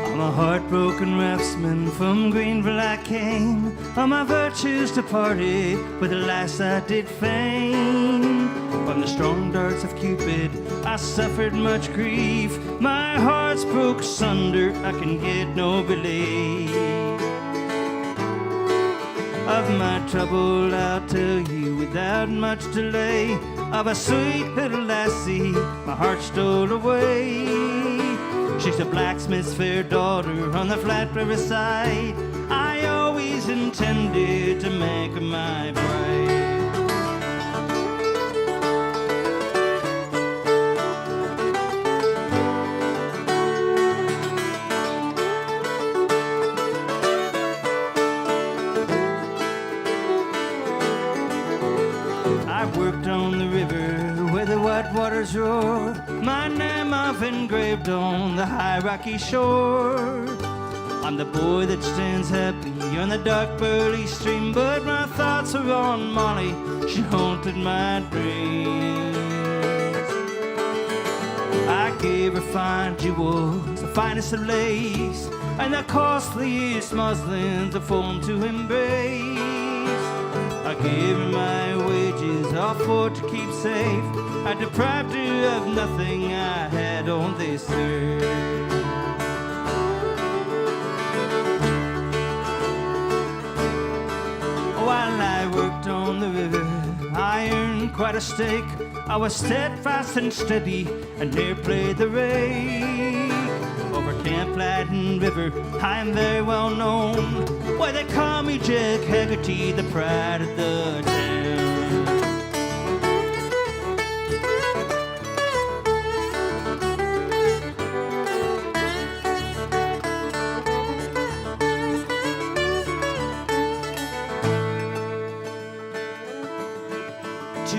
I'm a heartbroken raftsman from Greenville I came. All my virtues departed with the last I did fame. From the strong darts of Cupid I suffered much grief. My heart's broke asunder, I can get no relief. Of my trouble I'll tell you without much delay. Of a sweet little lassie my heart stole away. She's a blacksmith's fair daughter on the flat river side. I always intended to make her my bride. I worked on the river where the white waters roar. My name I've engraved on the high rocky shore. I'm the boy that stands happy on the dark burly stream, but my thoughts are on Molly, she haunted my dreams. I gave her fine jewels, the finest of lace, and the costliest muslins, a form to embrace. I gave her my wages, all for to keep safe. I deprived her of nothing I had on this earth. While I worked on the river, I earned quite a stake. I was steadfast and steady, and ne'er played the rake. Over Camp Latin River, I am very well known. Why they call me Jack Haggerty, the pride of the town.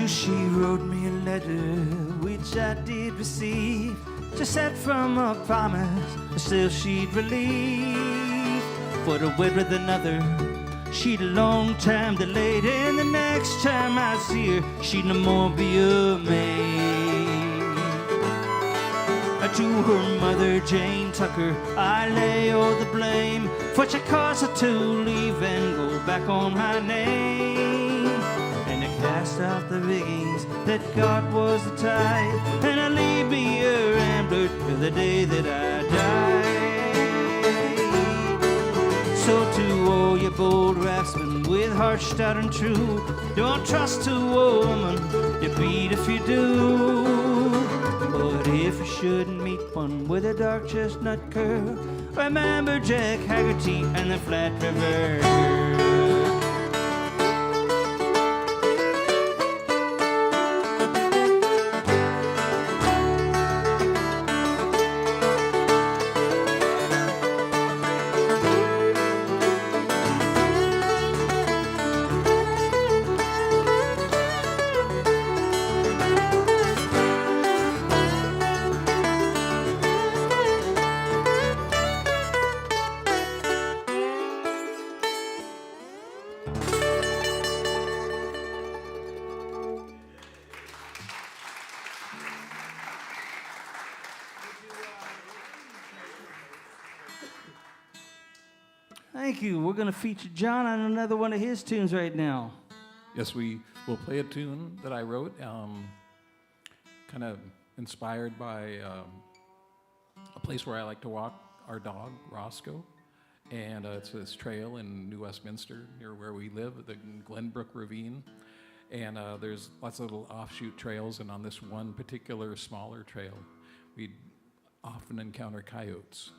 She wrote me a letter, which I did receive. She said from a promise, still she'd relieve. For to wed with another, she'd a long time delayed. And the next time I see her, she'd no more be a maid. To her mother, Jane Tucker, I lay all the blame. For she caused her to leave and go back on my name. Cast off the riggings that God was the tide, and I leave me a rambler till the day that I die. So to all you bold raftsmen with hearts stout and true, don't trust to a woman, you beat if you do. But if you should meet one with a dark chestnut curl, remember Jack Haggerty and the Flat River Girl. Thank you. We're going to feature John on another one of his tunes right now. Yes, we will play a tune that I wrote, kind of inspired by a place where I like to walk our dog, Roscoe. And it's this trail in New Westminster, near where we live, the Glenbrook Ravine. And there's lots of little offshoot trails, and on this one particular smaller trail, we often encounter coyotes.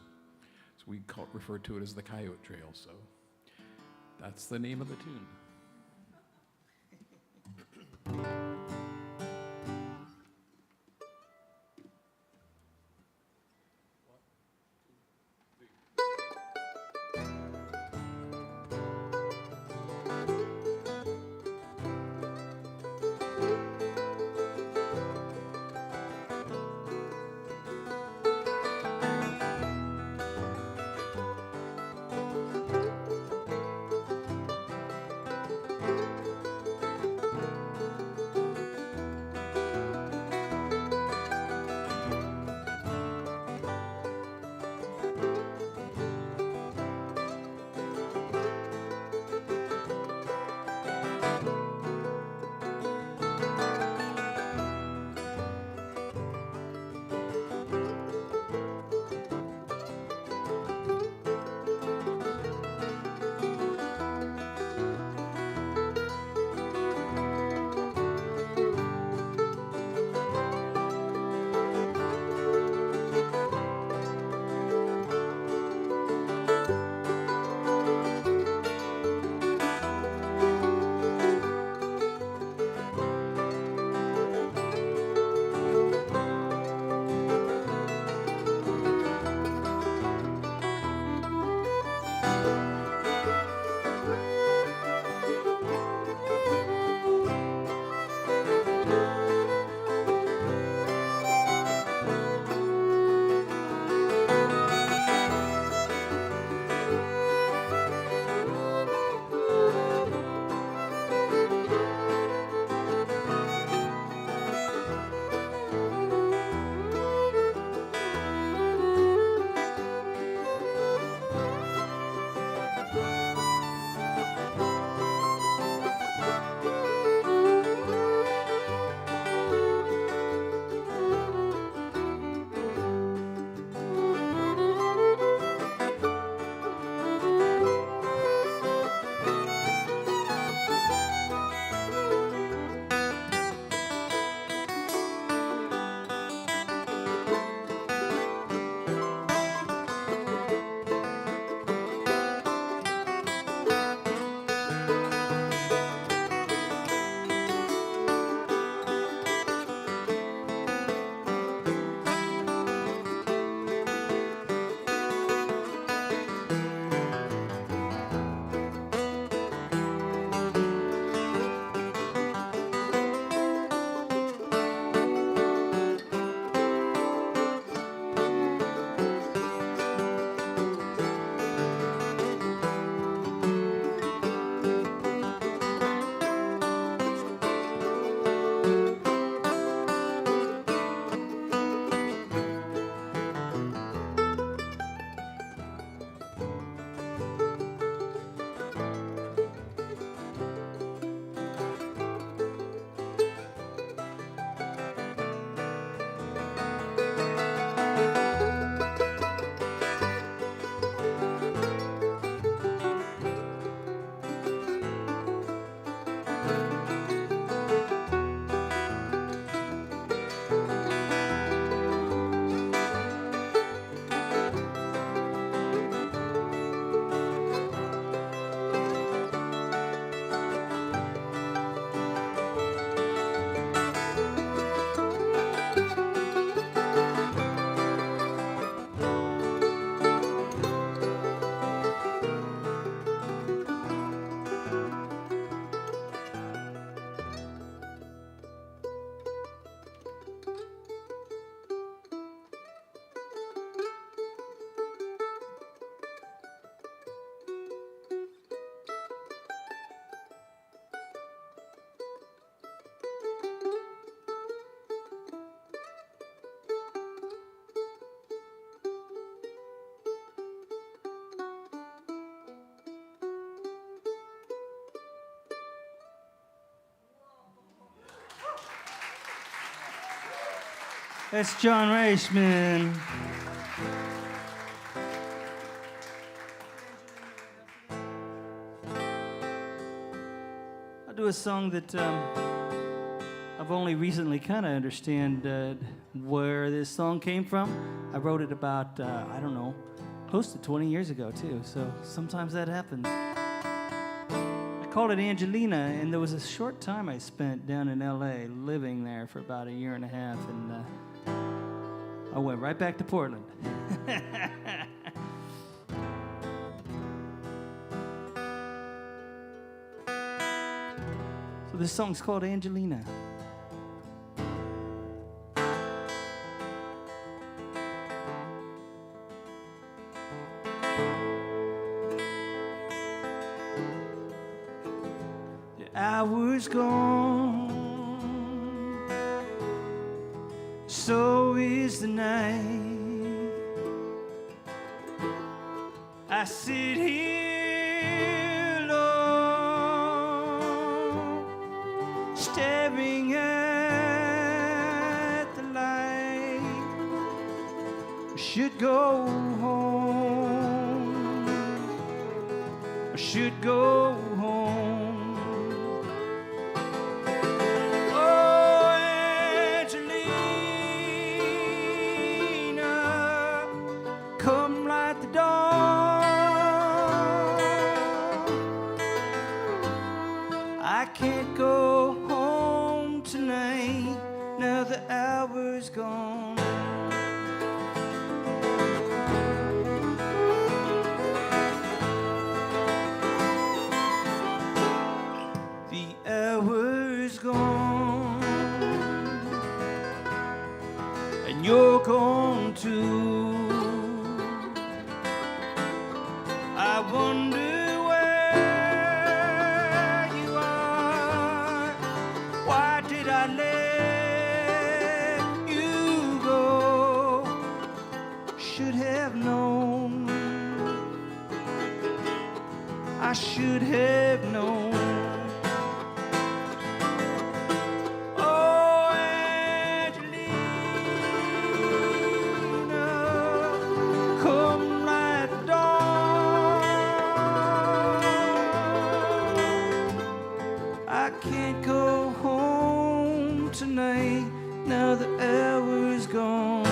So we refer to it as the Coyote Trail. So that's the name of the tune. That's John Reischman. I'll do a song that I've only recently kind of understand where this song came from. I wrote it about, I don't know, close to 20 years ago, too. So sometimes that happens. I called it Angelina, and there was a short time I spent down in L.A. living there for about a year and a half, and I went right back to Portland. So this song's called Angelina. The hour's gone, so is the night. I sit here alone, staring at the light. I should go home. I should go home. Oh, Angelina, come light the dawn. I can't go home tonight, now the hour's gone. The hour's gone, and you're gone too. I wonder where you are. Why did I let you go? Should have known. I should have known. Oh, Angelina, come light the dawn. I can't go home tonight, now the hour's gone.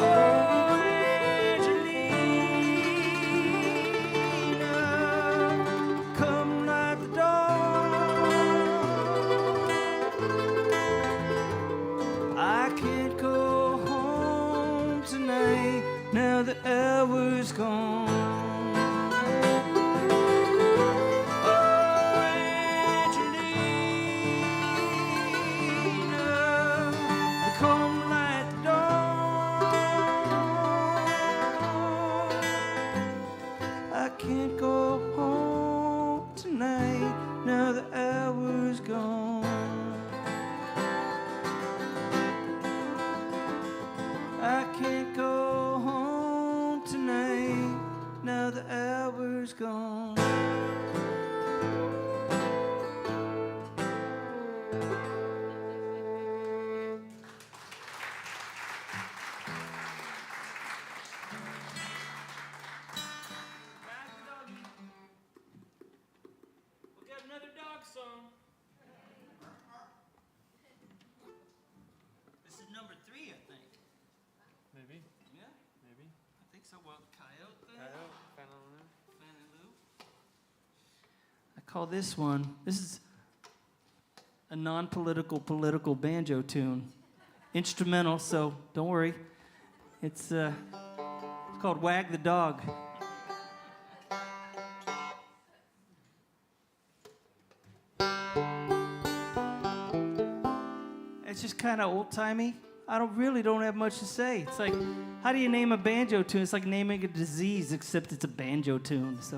Oh, Angelina, come light the dawn. I can't go home tonight, now the hour's gone. Oh, Angelina, come light the dawn. I can't go home tonight, now the hour's gone. I can't go home tonight, now the hour's gone. We got another dog song. This is number 3, I think. Maybe, Yeah, maybe. I think so. Well, Coyote thing. Fanny Lou. I call this one. This is a non-political, political banjo tune. Instrumental, so don't worry. It's called Wag the Dog. It's just kind of old-timey. I don't have much to say. It's like, how do you name a banjo tune? It's like naming a disease, except it's a banjo tune. So.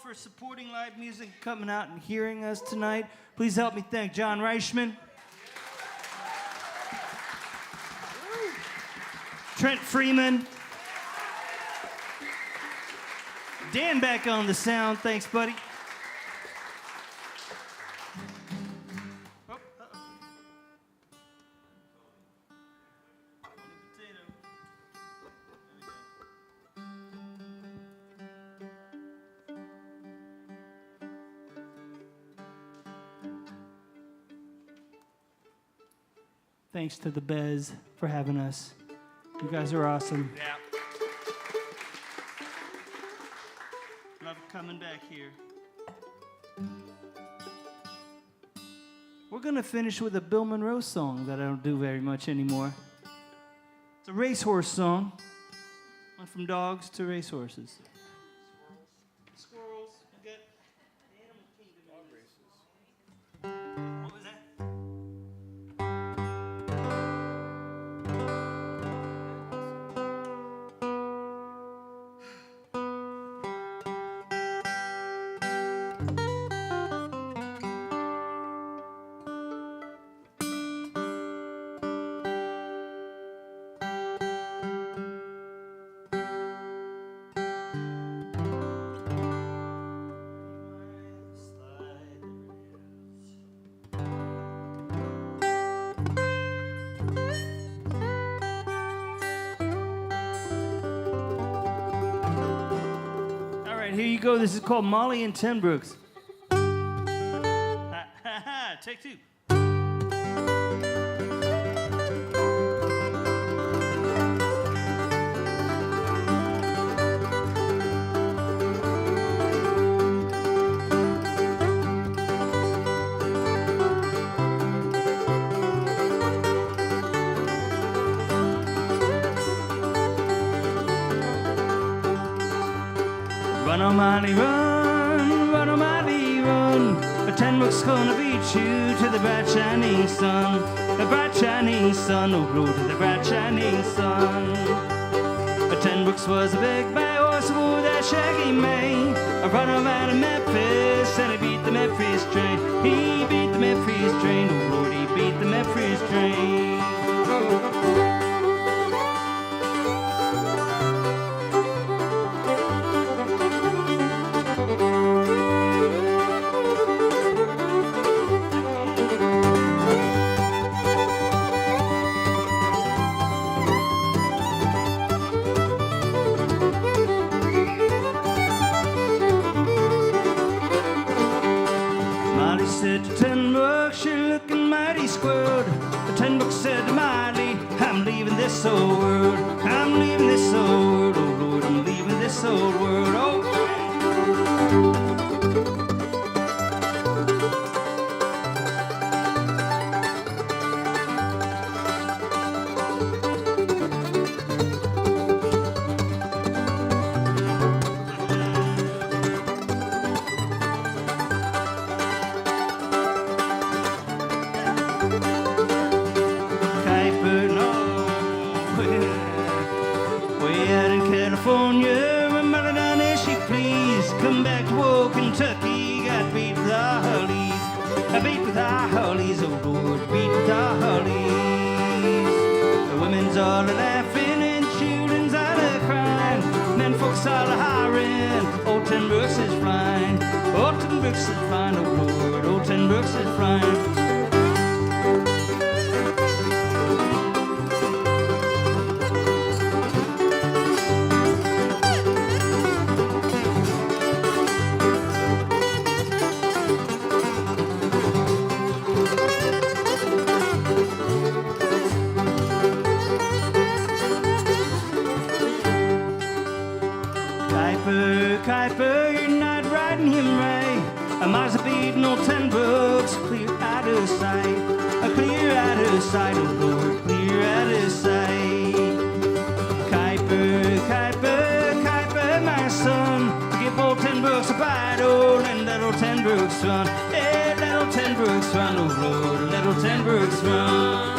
For supporting live music, coming out and hearing us tonight. Please help me thank John Reischman, Trent Freeman, Dan back on the sound. Thanks, buddy. Thanks to the Bez for having us. You guys are awesome. Yeah. Love coming back here. We're going to finish with a Bill Monroe song that I don't do very much anymore. It's a racehorse song. Went from dogs to racehorses. Squirrels. We got the animal kingdom. Dog races. What was that? here you go. This is called Molly and Ten Brooks. Take two. Run, oh Molly, run, oh Molly, run. A 10 Brooks gonna beat you to the bright shining sun. The bright shining sun, oh blow to the bright shining sun. A 10 Brooks was a big bay horse who wore that shaggy mane. A runner out of Memphis and he beat the Memphis train. He beat the Memphis train, oh Lord, he beat the Memphis train. Said to 10 Brooks, you're looking mighty squared. The 10 Brooks said to Molly, I'm leaving this old world. I'm leaving this old world, oh Lord, I'm leaving this old world. Oh. Way out in California, remember down there she please. Come back to old Kentucky, got beat with our Hollies. I beat with our Hollies, oh Lord, beat with our Hollies. The women's all laughing and children's all crying. Men folks all hiring, old 10 Brooks is flying. Old 10 Brooks is flying, oh Lord, old 10 Brooks is flying. Kuiper, you're not riding him right. I might have beaten old 10 Brooks, clear out of sight. Clear out of sight, oh Lord, clear out of sight. Kuiper, my son, give old 10 Brooks a bite, oh, and let old 10 Brooks run. Hey, let old 10 Brooks run, oh Lord, let old 10 Brooks run.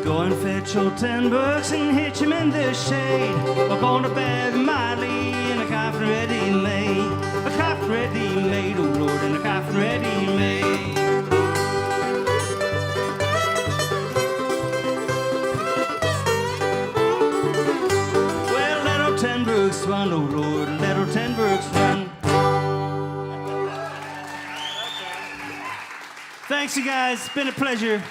Go and fetch old 10 Brooks and hitch him in the shade. We're going to bed Molly in a coffin ready made. A coffin ready made, oh Lord, in a coffin ready made. Well, let old 10 Brooks run, oh Lord, let old 10 Brooks run. Thanks, you guys. It's been a pleasure.